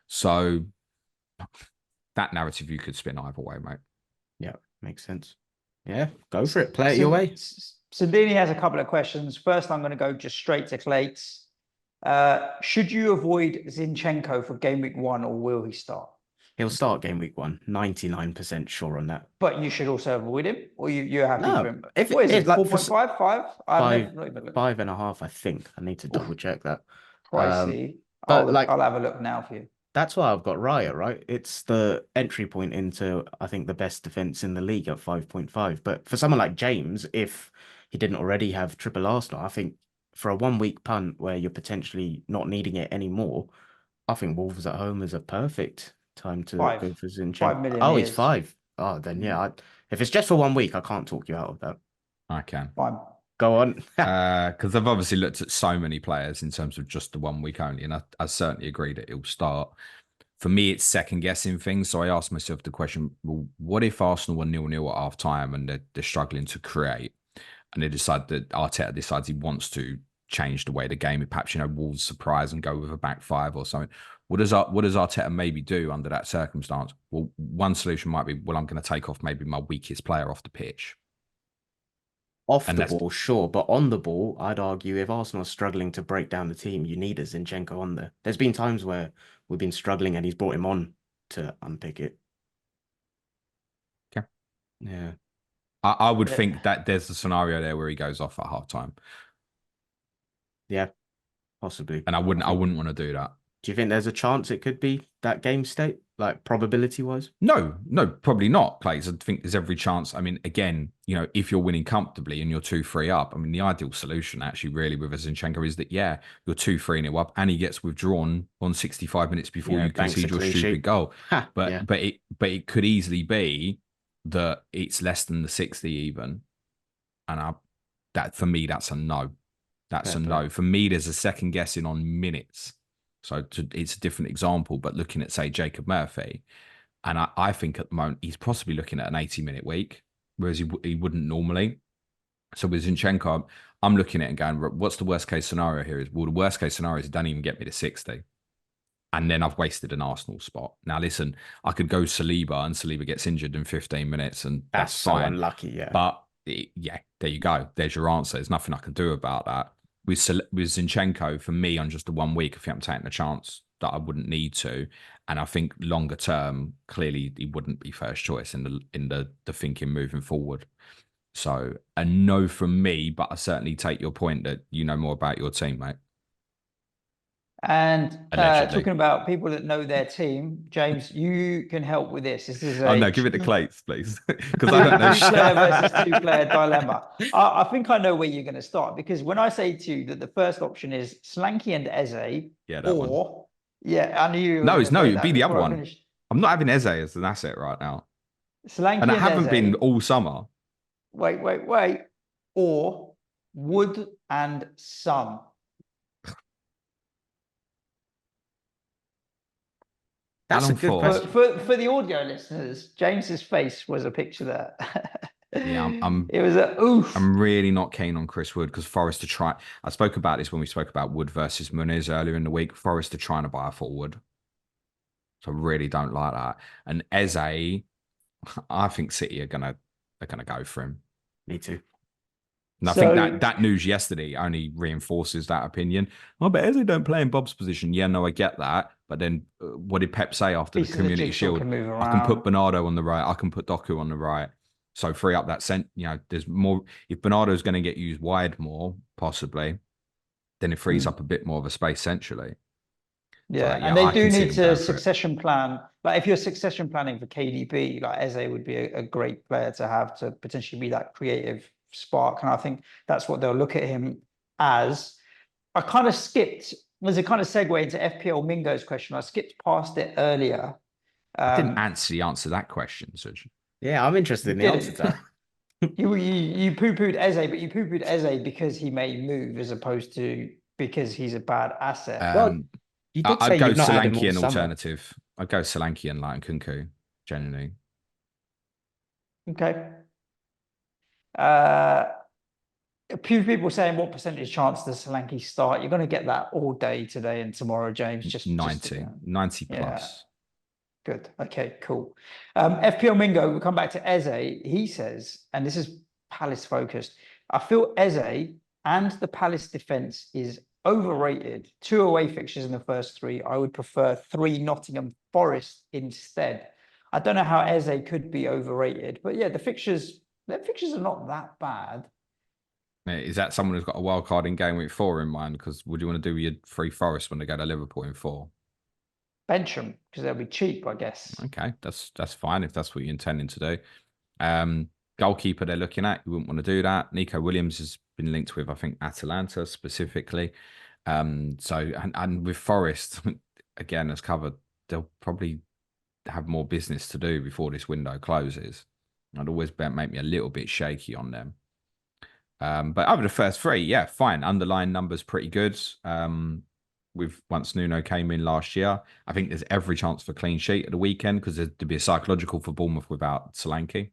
So that narrative you could spin either way, mate. Yeah, makes sense. Yeah, go for it. Play it your way. Sandini has a couple of questions. First, I'm going to go just straight to Clates. Should you avoid Zinchenko for game week 1, or will he start? He'll start game week 1. 99% sure on that. But you should also avoid him, or you're happy for him? What is it? Like 4.5, 5? 5.5, I think. I need to double check that. Pricey. But I'll have a look now for you. That's why I've got Raya, right? It's the entry point into, I think, the best defense in the league at 5.5. But for someone like James, if he didn't already have triple Arsenal, I think for a 1-week punt where you're potentially not needing it anymore, I think Wolves at home is a perfect time to go for Zinchenko. 5 million. Oh, he's 5. Oh, then yeah. If it's just for 1 week, I can't talk you out of that. I can. Fine. Go on. Because I've obviously looked at so many players in terms of just the 1 week only, and I certainly agree that he'll start. For me, it's second guessing things. So I asked myself the question, well, what if Arsenal were 0-0 at half time and they're struggling to create, and they decide that Arteta decides he wants to change the way the game, perhaps, Wolves surprise and go with a back 5 or something. What does Arteta maybe do under that circumstance? Well, one solution might be, well, I'm going to take off maybe my weakest player off the pitch. Off the ball, sure, but on the ball, I'd argue if Arsenal are struggling to break down the team, you need a Zinchenko on there. There's been times where we've been struggling and he's brought him on to unpick it. Okay. Yeah. I would Yeah. think that there's a scenario there where he goes off at halftime, Yeah, possibly. and I wouldn't want to do that. Do you think there's a chance it could be that game state, like probability wise? No, probably not. Plays. I think there's every chance. I mean, again, if you're winning comfortably and you're 2-3 up, I mean, the ideal solution actually really with Zinchenko is that, yeah, you're 2-3 up and he gets withdrawn on 65 minutes before you concede your stupid goal. But it could easily be that it's less than the 60 even. And that for me, that's a no. That's a no. For me, there's a second guessing on minutes. So it's a different example, but looking at, say, Jacob Murphy, and I think at the moment he's possibly looking at an 80-minute week, whereas he wouldn't normally. So with Zinchenko, I'm looking at it and going, what's the worst case scenario here? Well, the worst case scenario is it don't even get me to 60. And then I've wasted an Arsenal spot. Now, listen, I could go Saliba and Saliba gets injured in 15 minutes and that's fine. So unlucky, yeah. But yeah, there you go. There's your answer. There's nothing I can do about that. With Zinchenko, for me, on just the 1 week, I think I'm taking a chance that I wouldn't need to. And I think longer term, clearly he wouldn't be first choice in the thinking moving forward. So a no from me, but I certainly take your point that you know more about your team, mate. And talking about people that know their team, James, you can help with this. This is no, give it to Clates, please, because I don't know. Two-player versus two-player dilemma. I think I know where you're going to start, because when I say to you that the first option is Slanky and Eze, I knew it'd be the other one. I'm not having Eze as an asset right now, Slanky and I haven't Eze, been all summer. Wait, or Wood and Son. That's a good question. For the audio listeners, James's face was a picture there. Yeah, it was a oof. I'm really not keen on Chris Wood because Forest to try. I spoke about this when we spoke about Wood versus Muniz earlier in the week. Forest are trying to buy a forward, so I really don't like that. And Eze, I think City are gonna go for him. Me too. And I think that news yesterday only reinforces that opinion. Oh, but Eze don't play in Bobb's position. Yeah, no, I get that. But then what did Pep say after the Community Shield? I can put Bernardo on the right. I can put Doku on the right. So free up that there's more. If Bernardo's going to get used wide more, possibly, then it frees up a bit more of a space centrally. Yeah, and they do need to succession plan. Like if you're succession planning for KDB, like Eze would be a great player to have to potentially be that creative spark. And I think that's what they'll look at him as. I kind of skipped, as a kind of segue into FPL Mingo's question, I skipped past it earlier. I didn't actually answer that question, Suj. Yeah, I'm interested in the answer to that. You poo-pooed Eze, but you poo-pooed Eze because he may move as opposed to because he's a bad asset. Well, you did say I'd go you've not had him Solanke all an summer. alternative. I'd go Solanke and Light and Kunku, genuinely. Okay. A few people saying what percentage chance does Solanke start? You're going to get that all day today and tomorrow, James. Just 90 plus. Yeah. Good. Okay, cool. FPL Mingo, we'll come back to Eze. He says, and this is Palace focused, I feel Eze and the Palace defence is overrated. 2 away fixtures in the first 3. I would prefer 3 Nottingham Forest instead. I don't know how Eze could be overrated, but yeah, their fixtures are not that bad. Is that someone who's got a wild card in game week 4 in mind? Because would you want to do your 3 Forest when they go to Liverpool in 4? Bench them because they'll be cheap, I guess. Okay, that's fine if that's what you're intending to do. Goalkeeper they're looking at, you wouldn't want to do that. Nico Williams has been linked with, I think, Atalanta specifically. And with Forest, again, as covered, they'll probably have more business to do before this window closes. I'd always make me a little bit shaky on them. But over the first 3, yeah, fine. Underlying numbers pretty good. Once Nuno came in last year, I think there's every chance for clean sheet at the weekend because there'd be a psychological for Bournemouth without Solanke.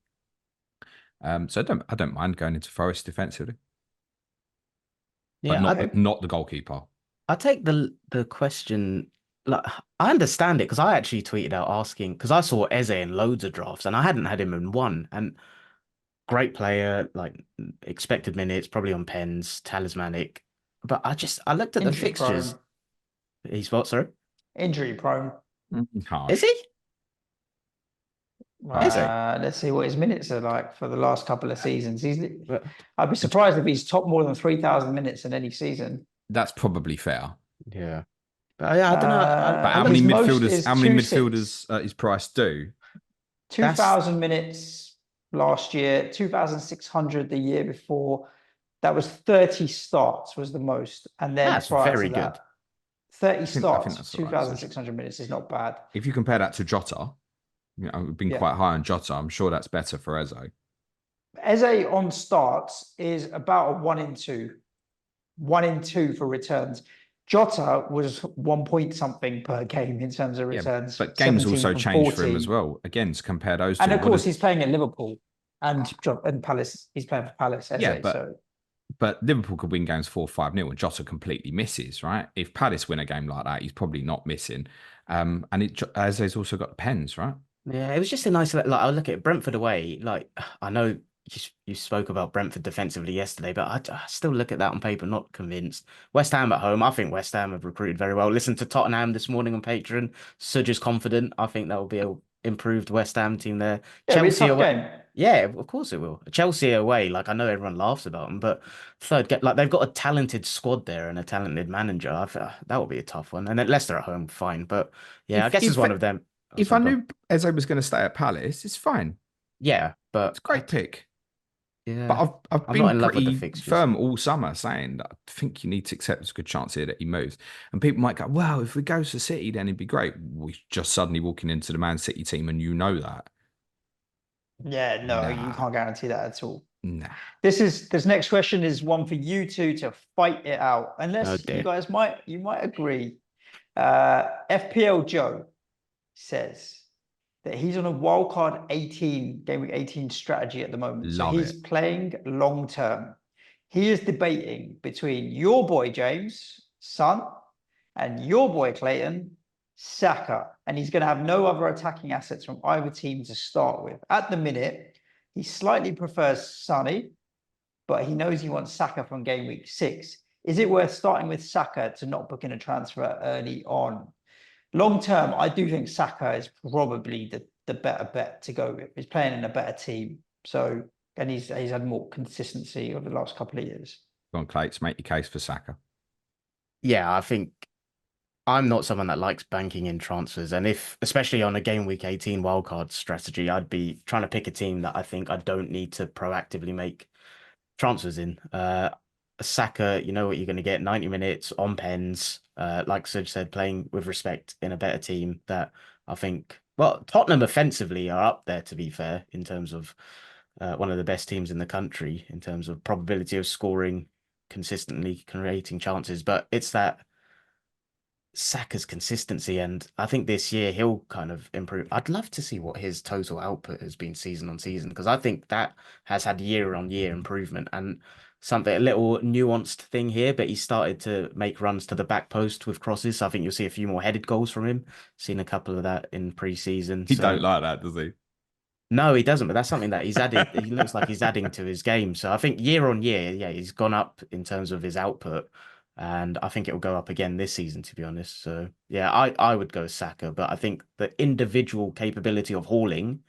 So I don't mind going into Forest defensively. Yeah, but not the goalkeeper. I take the question. Like, I understand it because I actually tweeted out asking because I saw Eze in loads of drafts and I hadn't had him in one. And great player, like expected minutes, probably on pens, talismanic. But I looked at the fixtures. Prone. He's what, sorry? Injury prone. Harsh. Is he? Is he? Let's see what his minutes are like for the last couple of seasons. But I'd be surprised if he's top more than 3,000 minutes in any season. That's probably fair. yeah. But I don't know. But I how look, many his most midfielders? is How many 2.6. midfielders his price do? That's 2,000 minutes last year, 2,600 the year before. That was 30 starts was the most. And then that's prior very to good. that, 30 I think starts, that's all right. 2,600 minutes is not bad. If you compare that to Jota, we've been Yeah. quite high on Jota. I'm sure that's better for Eze. Eze on starts is about a 1 in 2. 1 in 2 for returns. Jota was 1 point something per game in terms of returns. But games 17 also from changed for him 40. as well. Again, to compare those two. And of course, he's playing at Liverpool and Palace. He's playing for Palace. Eze, Yeah, so but Liverpool could win games 4-5-0 and Jota completely misses, right? If Palace win a game like that, he's probably not missing. And Eze's also got the pens, right? Yeah, it was just a nice like I look at Brentford away. Like I know you spoke about Brentford defensively yesterday, but I still look at that on paper, not convinced. West Ham at home, I think West Ham have recruited very well. Listen to Tottenham this morning on Patreon. Suj is confident. I think that will be an improved West Ham team there. yeah, it'll be a Chelsea tough away. game. Yeah, of course it will. Chelsea away, like I know everyone laughs about them, but like they've got a talented squad there and a talented manager. That will be a tough one. And then Leicester at home, fine. But yeah, I guess it's one of them. Oh, If I sorry, go on. knew Eze was going to stay at Palace, it's fine. Yeah, but It's a great pick. yeah, But I've I'm been not in love with the pretty fixtures. firm all summer saying that I think you need to accept there's a good chance here that he moves. And people might go, well, if we go to City, then he'd be great. We're just suddenly walking into the Man City team and you know that. Yeah, no, you Nah. can't guarantee that at all. Nah. This next question is one for you two to fight it out. Oh, Unless dear. you guys might agree. FPL Joe says that he's on a wildcard 18, game week 18 strategy at the moment. Love so he's it. playing long term. He is debating between your boy James, Son, and your boy Clayton, Saka. And he's going to have no other attacking assets from either team to start with. At the minute, he slightly prefers Sonny, but he knows he wants Saka from game week 6. Is it worth starting with Saka to not book in a transfer early on? Long term, I do think Saka is probably the better bet to go with. He's playing in a better team. So, and he's had more consistency over the last couple of years. Go on, Clates, make your case for Saka. Yeah, I think I'm not someone that likes banking in transfers. And especially on a game week 18 wildcard strategy, I'd be trying to pick a team that I think I don't need to proactively make transfers in. Saka, you know what you're going to get, 90 minutes on pens, like Suj said, playing with respect in a better team that I think, well, Tottenham offensively are up there, to be fair, in terms of one of the best teams in the country, in terms of probability of scoring, consistently creating chances. But it's that Saka's consistency, and I think this year he'll kind of improve. I'd love to see what his total output has been season on season, because I think that has had year on year improvement. And something, a little nuanced thing here, but he started to make runs to the back post with crosses. So I think you'll see a few more headed goals from him. Seen a couple of that in pre-season. He don't like that, does he? No, he doesn't, but that's something that he's added. He looks like he's adding to his game. So I think year on year, yeah, he's gone up in terms of his output. And I think it will go up again this season, to be honest. So yeah, I would go Saka, but I think the individual capability of hauling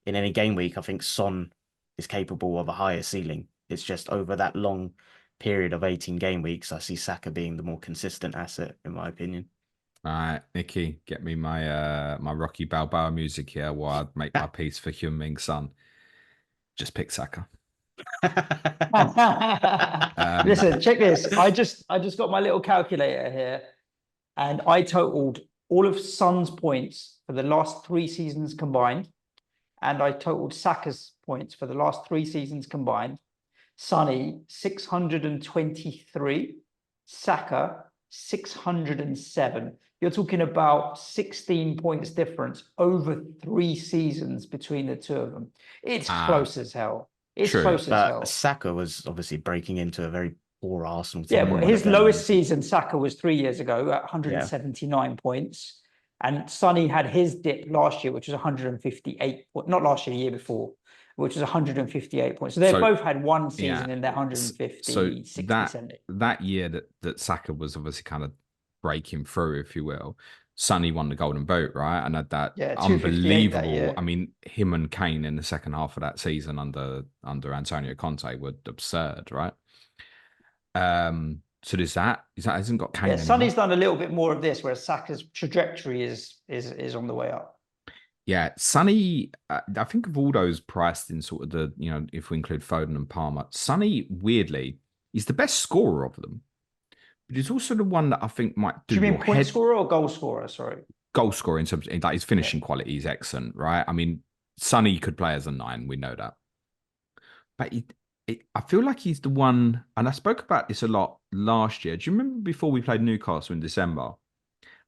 in any game week, I think Son is capable of a higher ceiling. It's just over that long period of 18 game weeks, I see Saka being the more consistent asset, in my opinion. All right, Nikki, get me my my Rocky Balboa music here while I make my piece for Hyun-Min Son. Just pick Saka. Listen, check this. I just got my little calculator here, and I totaled all of Son's points for the last 3 seasons combined, and I totaled Saka's points for the last 3 seasons combined. Sonny 623, Saka 607. You're talking about 16 points difference over 3 seasons between the two of them. It's close as hell. It's True, close as hell. But Saka was obviously breaking into a very poor Arsenal team. Yeah, but his lowest season, Saka, was 3 years ago at 179 points. And Sonny had his dip last year, which was 158, not last year, the year before, which was 158 points. So they've both had one season in their 150, so 60, 70. That year that Saka was obviously kind of breaking through, if you will. Sonny won the Golden Boot, right? And had that 258 that unbelievable. year. I mean, him and Kane in the second half of that season under Antonio Conte were absurd, right? So there's that. Hasn't got Kane anymore. Sonny's done a little bit more of this, whereas Saka's trajectory is on the way up. Yeah, Sonny, I think of all those priced in sort of the, if we include Foden and Palmer, Sonny, weirdly, is the best scorer of them. But he's also the one that I think might do. Do you mean point scorer or goal scorer? Sorry. Goal scorer in terms of his finishing quality is excellent, right? I mean, Sonny could play as a 9, we know that. But I feel like he's the one, and I spoke about this a lot last year. Do you remember before we played Newcastle in December?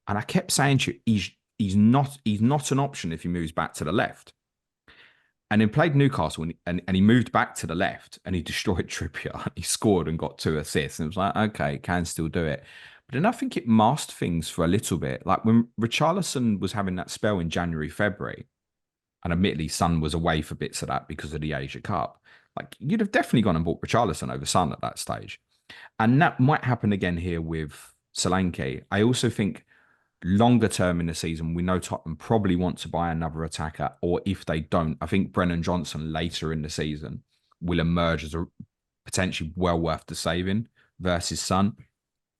And I kept saying to you, he's not an option if he moves back to the left. And he played Newcastle and he moved back to the left and he destroyed Trippier. He scored and got 2 assists. And it was like, okay, can still do it. But then I think it masked things for a little bit. Like when Richarlison was having that spell in January, February, and admittedly Son was away for bits of that because of the Asia Cup, like you'd have definitely gone and bought Richarlison over Son at that stage. And that might happen again here with Solanke. I also think longer term in the season, we know Tottenham probably want to buy another attacker, or if they don't, I think Brennan Johnson later in the season will emerge as a potentially well worth the saving versus Son.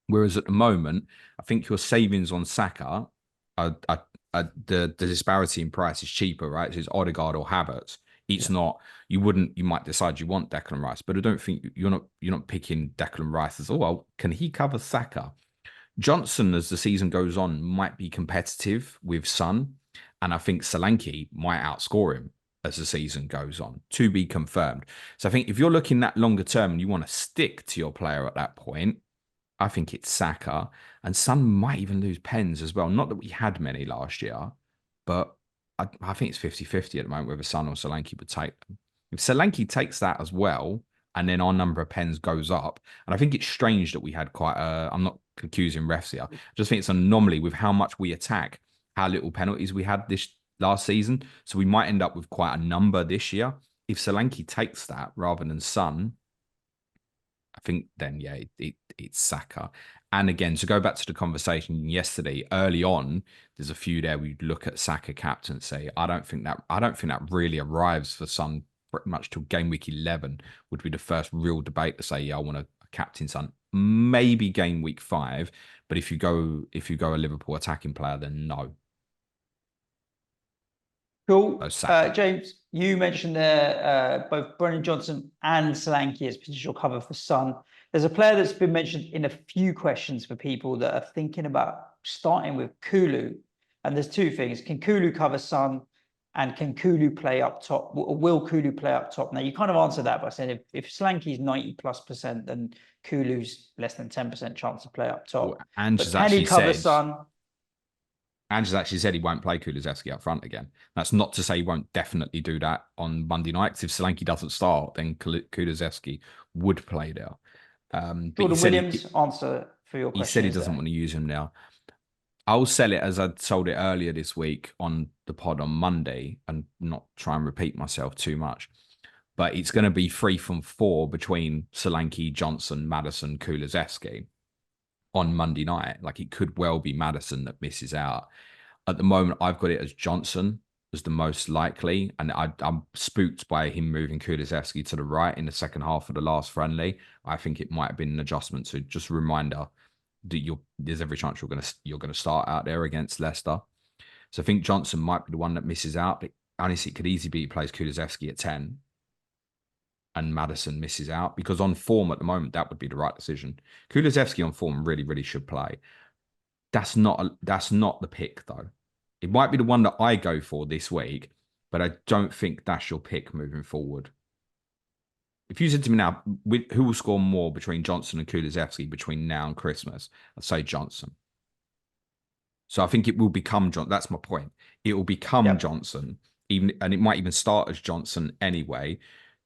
Whereas at the moment, I think your savings on Saka, the disparity in price is cheaper, right? So it's Odegaard or Havertz. It's not, you might decide you want Declan Rice, but I don't think you're not picking Declan Rice as, oh, well, can he cover Saka? Johnson, as the season goes on, might be competitive with Son, and I think Solanke might outscore him as the season goes on, to be confirmed. So I think if you're looking that longer term and you want to stick to your player at that point, I think it's Saka, and Son might even lose pens as well. Not that we had many last year, but I think it's 50-50 at the moment whether Son or Solanke would take them. If Solanke takes that as well, and then our number of pens goes up, and I think it's strange that we had quite I'm not accusing refs here. I just think it's an anomaly with how much we attack, how little penalties we had this last season. So we might end up with quite a number this year. If Solanke takes that rather than Son, I think then, it's Saka. And again, to go back to the conversation yesterday, early on, there's a few there we'd look at Saka captaincy. I don't think that really arrives for Son pretty much till game week 11 would be the first real debate to say, I want a captain Son. Maybe game week 5, but if you go a Liverpool attacking player, then no. Cool. James, you mentioned there both Brennan Johnson and Solanke as potential cover for Son. There's a player that's been mentioned in a few questions for people that are thinking about starting with Kulu. And there's 2 things. Can Kulu cover Son? And can Kulu play up top? Will Kulu play up top? Now, you kind of answered that by saying if Solanke's 90+%, then Kulu's less than 10% chance to play up top. And can he cover Son? Ange's actually said he won't play Kulusevski up front again. That's not to say he won't definitely do that on Monday night. Because if Solanke doesn't start, then Kulusevski would play there. Jordan Williams, answer for your question. He said he doesn't want to use him now. I'll sell it as I sold it earlier this week on the pod on Monday and not try and repeat myself too much. But it's going to be 3 from 4 between Solanke, Johnson, Maddison, Kulusevski on Monday night. Like it could well be Maddison that misses out. At the moment, I've got it as Johnson as the most likely. And I'm spooked by him moving Kulusevski to the right in the second half of the last friendly. I think it might have been an adjustment. So just a reminder that there's every chance you're gonna start out there against Leicester. So I think Johnson might be the one that misses out. But honestly, it could easily be he plays Kulusevski at 10 and Maddison misses out, because on form at the moment, that would be the right decision. Kulusevski on form really, really should play. That's not the pick, though. It might be the one that I go for this week, but I don't think that's your pick moving forward. If you said to me now, who will score more between Johnson and Kulusevski between now and Christmas, I'd say Johnson. So I think it will become Johnson. That's my point. It will become Johnson, and it might even start as Johnson anyway.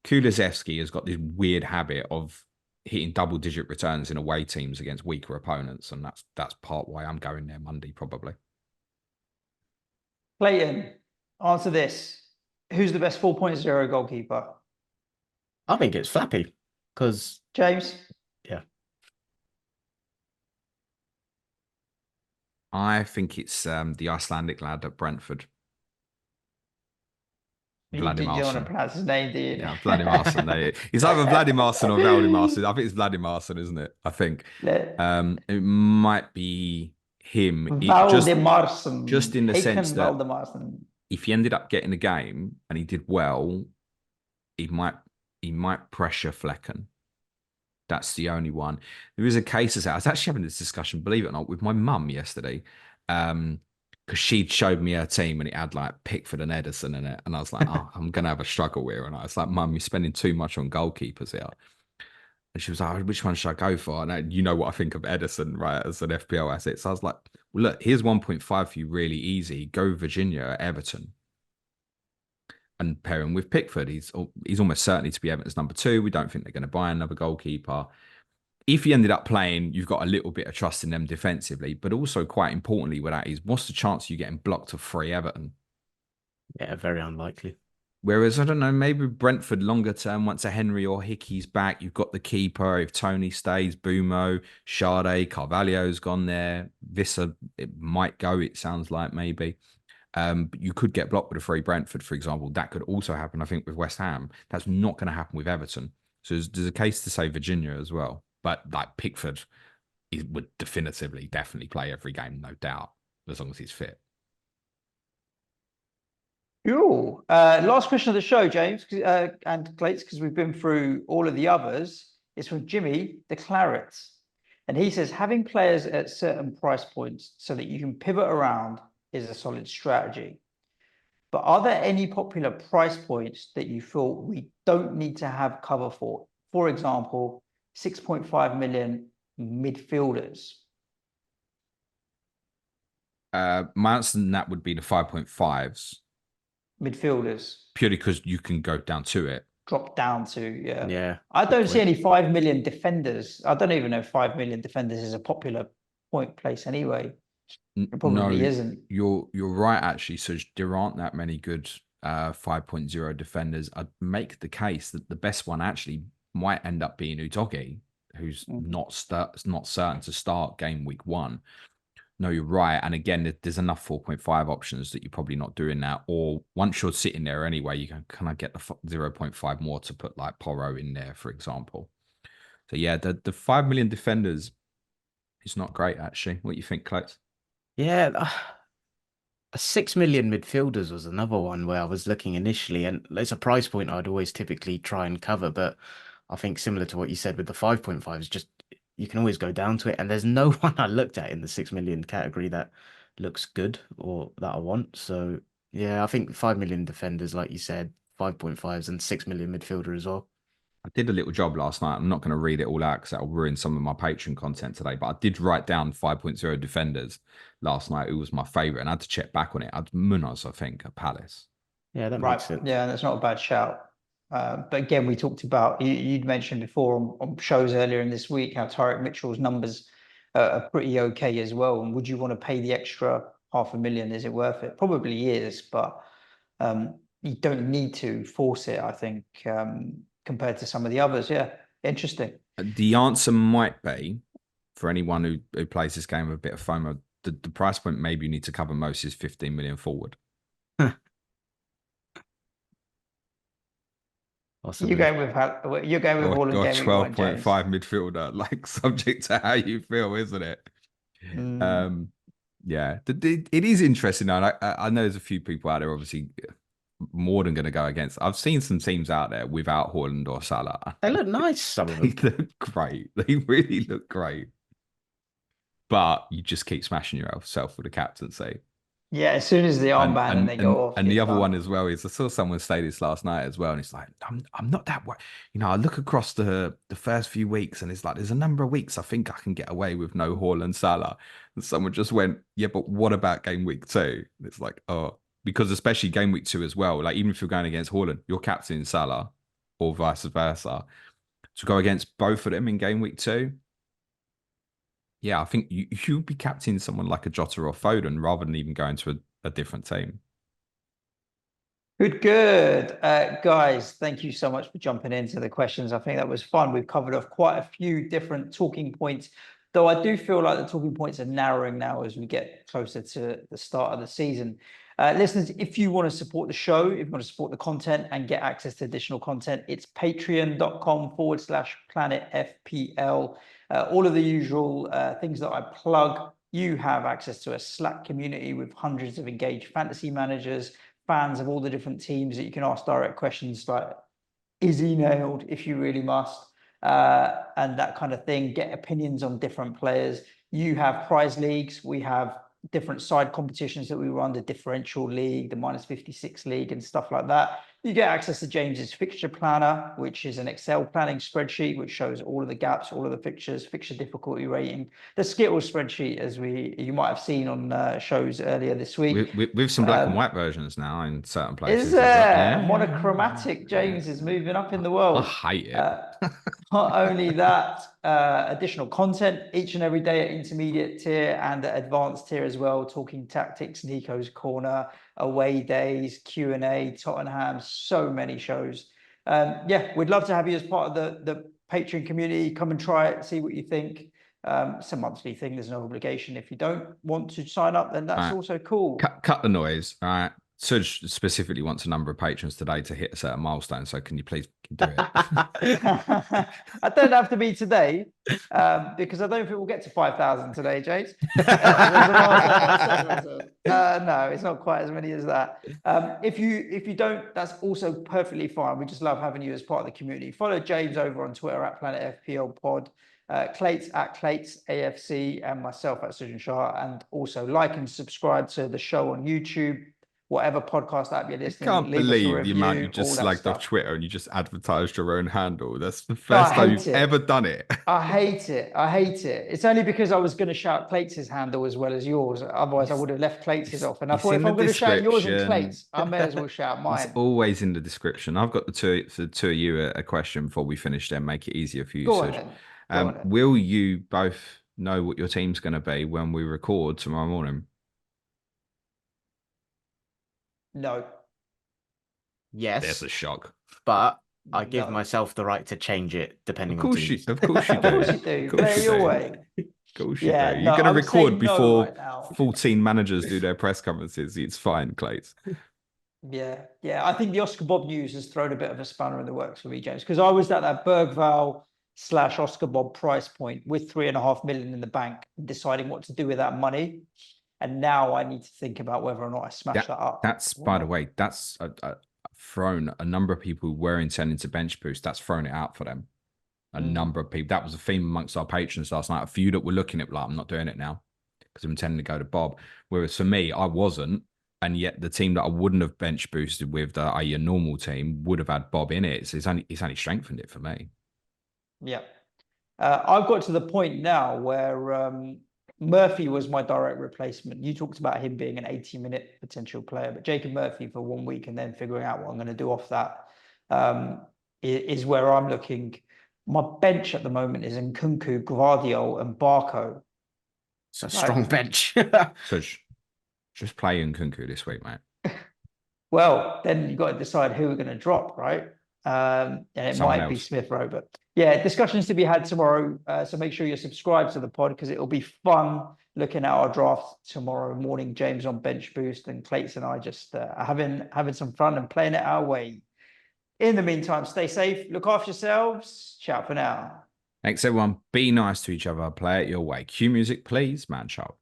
Kulusevski has got this weird habit of hitting double-digit returns in away teams against weaker opponents, and that's part why I'm going there Monday probably. Clayton, answer this. Who's the best 4.0 goalkeeper? I think it's Flappy, because... James? Yeah. I think it's the Icelandic lad at Brentford, You don't want to Vladimarsson. pronounce his name, do you? Yeah, Vladimarsson. It's either Vladimarsson or Valdimarsson. I think it's Vladimarsson, isn't it? I think it might be him. Just Valdimarsson. in the sense Hakan that Valdimarsson. if he ended up getting a game and he did well, he might pressure Flecken. That's the only one. There is a case as I was actually having this discussion, believe it or not, with my mum yesterday. Because she'd showed me her team and it had like Pickford and Edison in it. And I was like, oh, I'm gonna have a struggle here. And I was like, Mum, you're spending too much on goalkeepers here. And she was like, which one should I go for? And you know what I think of Edison, right, as an FPL asset. So I was like, well, look, here's 1.5 for you really easy. Go Virginia at Everton. And pair him with Pickford. He's almost certainly to be Everton's number 2. We don't think they're going to buy another goalkeeper. If he ended up playing, you've got a little bit of trust in them defensively, but also quite importantly with that is what's the chance of you getting blocked to free Everton? Yeah, very unlikely. Whereas, I don't know, maybe Brentford longer term, once a Henry or Hickey's back, you've got the keeper. If Tony stays, Bumo, Sade, Carvalho's gone there. Visser, it might go, it sounds like maybe. But you could get blocked with a free Brentford, for example. That could also happen, I think, with West Ham. That's not going to happen with Everton. So there's a case to say Virginia as well. But like Pickford, he would definitely play every game, no doubt, as long as he's fit. Cool. Last question of the show, James and Clates, because we've been through all of the others. It's from Jimmy the Claret. And he says, having players at certain price points so that you can pivot around is a solid strategy. But are there any popular price points that you feel we don't need to have cover for? For example, 6.5 million midfielders. My answer to that would be the 5.5s. Midfielders. Purely because you can go down to it. Drop down to, Yeah. I don't see any 5 million defenders. I don't even know if 5 million defenders is a popular point place anyway. It probably isn't. You're right, actually. So there aren't that many good 5.0 defenders. I'd make the case that the best one actually might end up being Udogie, who's not certain to start game week 1. No, you're right. And again, there's enough 4.5 options that you're probably not doing that. Or once you're sitting there anyway, you can I get the 0.5 more to put like Porro in there, for example. So yeah, the 5 million defenders is not great, actually. What do you think, Clates? Yeah, 6 million midfielders was another one where I was looking initially, and it's a price point I'd always typically try and cover. But I think similar to what you said with the 5.5s, just you can always go down to it. And there's no one I looked at in the 6 million category that looks good or that I want. So yeah, I think 5 million defenders, like you said, 5.5s and 6 million midfielder as well. I did a little job last night. I'm not going to read it all out because that'll ruin some of my Patreon content today. But I did write down 5.0 defenders last night. It was my favorite, and I had to check back on it. I had Munoz, I think, at Palace. Yeah, that Right. makes sense. Yeah, that's not a bad shout. But again, we talked about, you'd mentioned before on shows earlier in this week how Tyrick Mitchell's numbers are pretty okay as well. And would you want to pay the extra 500,000? Is it worth it? Probably is, but you don't need to force it, I think, compared to some of the others. Yeah, interesting. The answer might be, for anyone who plays this game with a bit of FOMO, the price point maybe you need to cover most is 15 million forward. Possibly. You're going with Haaland or game week 1, 12.5 midfielder, like subject to how you feel, isn't it? Yeah, it is interesting. Now, I know there's a few people out there, obviously, more than going to go against. I've seen some teams out there without Haaland or Salah. They look nice, some of them. They look great. They really look great. But you just keep smashing yourself with the captaincy. Yeah, as soon as the armband and they go off. And the other one as well is I saw someone say this last night as well, and it's like I'm not that worried. You know, I look across the first few weeks, and it's like there's a number of weeks I think I can get away with no Haaland Salah. And someone just went, yeah, but what about game week 2? And it's like, oh, because especially game week 2 as well. Like even if you're going against Haaland, you're captaining Salah, or vice versa. To go against both of them in game week 2. Yeah, I think you'd be captaining someone like a Jota or Foden rather than even going to a different team. Good. Guys, thank you so much for jumping into the questions. I think that was fun. We've covered off quite a few different talking points Though I do feel like the talking points are narrowing now as we get closer to the start of the season. Listeners, if you want to support the show, if you want to support the content and get access to additional content, it's patreon.com/Planet FPL. All of the usual things that I plug. You have access to a Slack community with hundreds of engaged fantasy managers, fans of all the different teams that you can ask direct questions like, is he nailed, if you really must, and that kind of thing. Get opinions on different players. You have prize leagues. We have different side competitions that we run, the differential league, the -56 league and stuff like that. You get access to James's fixture planner, which is an Excel planning spreadsheet, which shows all of the gaps, all of the fixtures, fixture difficulty rating, the Skittles spreadsheet, as you might have seen on shows earlier this week. With some black and white versions now in certain places. Is there monochromatic? James is moving up in the world. I hate it. Not only that, additional content each and every day at intermediate tier and at advanced tier as well, talking tactics, Nico's corner, away days, Q&A, Tottenham, so many shows. Yeah, we'd love to have you as part of the Patreon community. Come and try it, see what you think. It's a monthly thing. There's no obligation. If you don't want to sign up, then that's also cool. Cut the noise. All right. Suj specifically wants a number of patrons today to hit a certain milestone. So can you please do it? I don't have to be today because I don't think we'll get to 5,000 today, James. No, it's not quite as many as that. If you don't, that's also perfectly fine. We just love having you as part of the community. Follow James over on Twitter at Planet FPL Pod, Clates at Clates AFC, and myself at Suj and Shah. And also like and subscribe to the show on YouTube. Whatever podcast app you're listening to. Can't believe the amount you just slagged off Twitter and you just advertised your own handle. That's the first time you've ever done it. I hate it. It's only because I was going to shout Clates' handle as well as yours. Otherwise, I would have left Clates' off. And I thought if I'm going to shout yours and Clates, I may as well shout mine. It's always in the description. I've got the two of you a question before we finish then, make it easier for you. Go on. Will you both know what your team's going to be when we record tomorrow morning? No. Yes. There's a shock. But I give myself the right to change it depending on teams. Of course you do. Of course you do. Play your way. Of course you do. You're going to record before 14 managers do their press conferences. It's fine, Clates. Yeah. I think the Oscar Bobb news has thrown a bit of a spanner in the works for me, James, because I was at that Bergval/Oscar Bobb price point with 3.5 million in the bank, deciding what to do with that money. And now I need to think about whether or not I smash that up. That's, by the way, that's thrown a number of people who were intending to bench boost. That's thrown it out for them. A number of people. That was a theme amongst our patrons last night. A few that were looking at, like, I'm not doing it now because I'm intending to go to Bob. Whereas for me, I wasn't. And yet the team that I wouldn't have bench boosted with, i.e. a normal team, would have had Bob in it. So it's only strengthened it for me. Yeah. I've got to the point now where Murphy was my direct replacement. You talked about him being an 80-minute potential player, but Jacob Murphy for 1 week and then figuring out what I'm going to do off that is where I'm looking. My bench at the moment is Nkunku, Gvardiol and Barco. It's a strong bench. So just play Nkunku this week, mate. Well, then you've got to decide who we're going to drop, right? And it Someone might else. be Smith Rowe, but yeah, discussions to be had tomorrow. So make sure you're subscribed to the pod because it'll be fun looking at our draft tomorrow morning. James on bench boost and Clates and I just having some fun and playing it our way. In the meantime, stay safe, look after yourselves. Ciao for now. Thanks, everyone. Be nice to each other. Play it your way. Cue music, please, man. Ciao.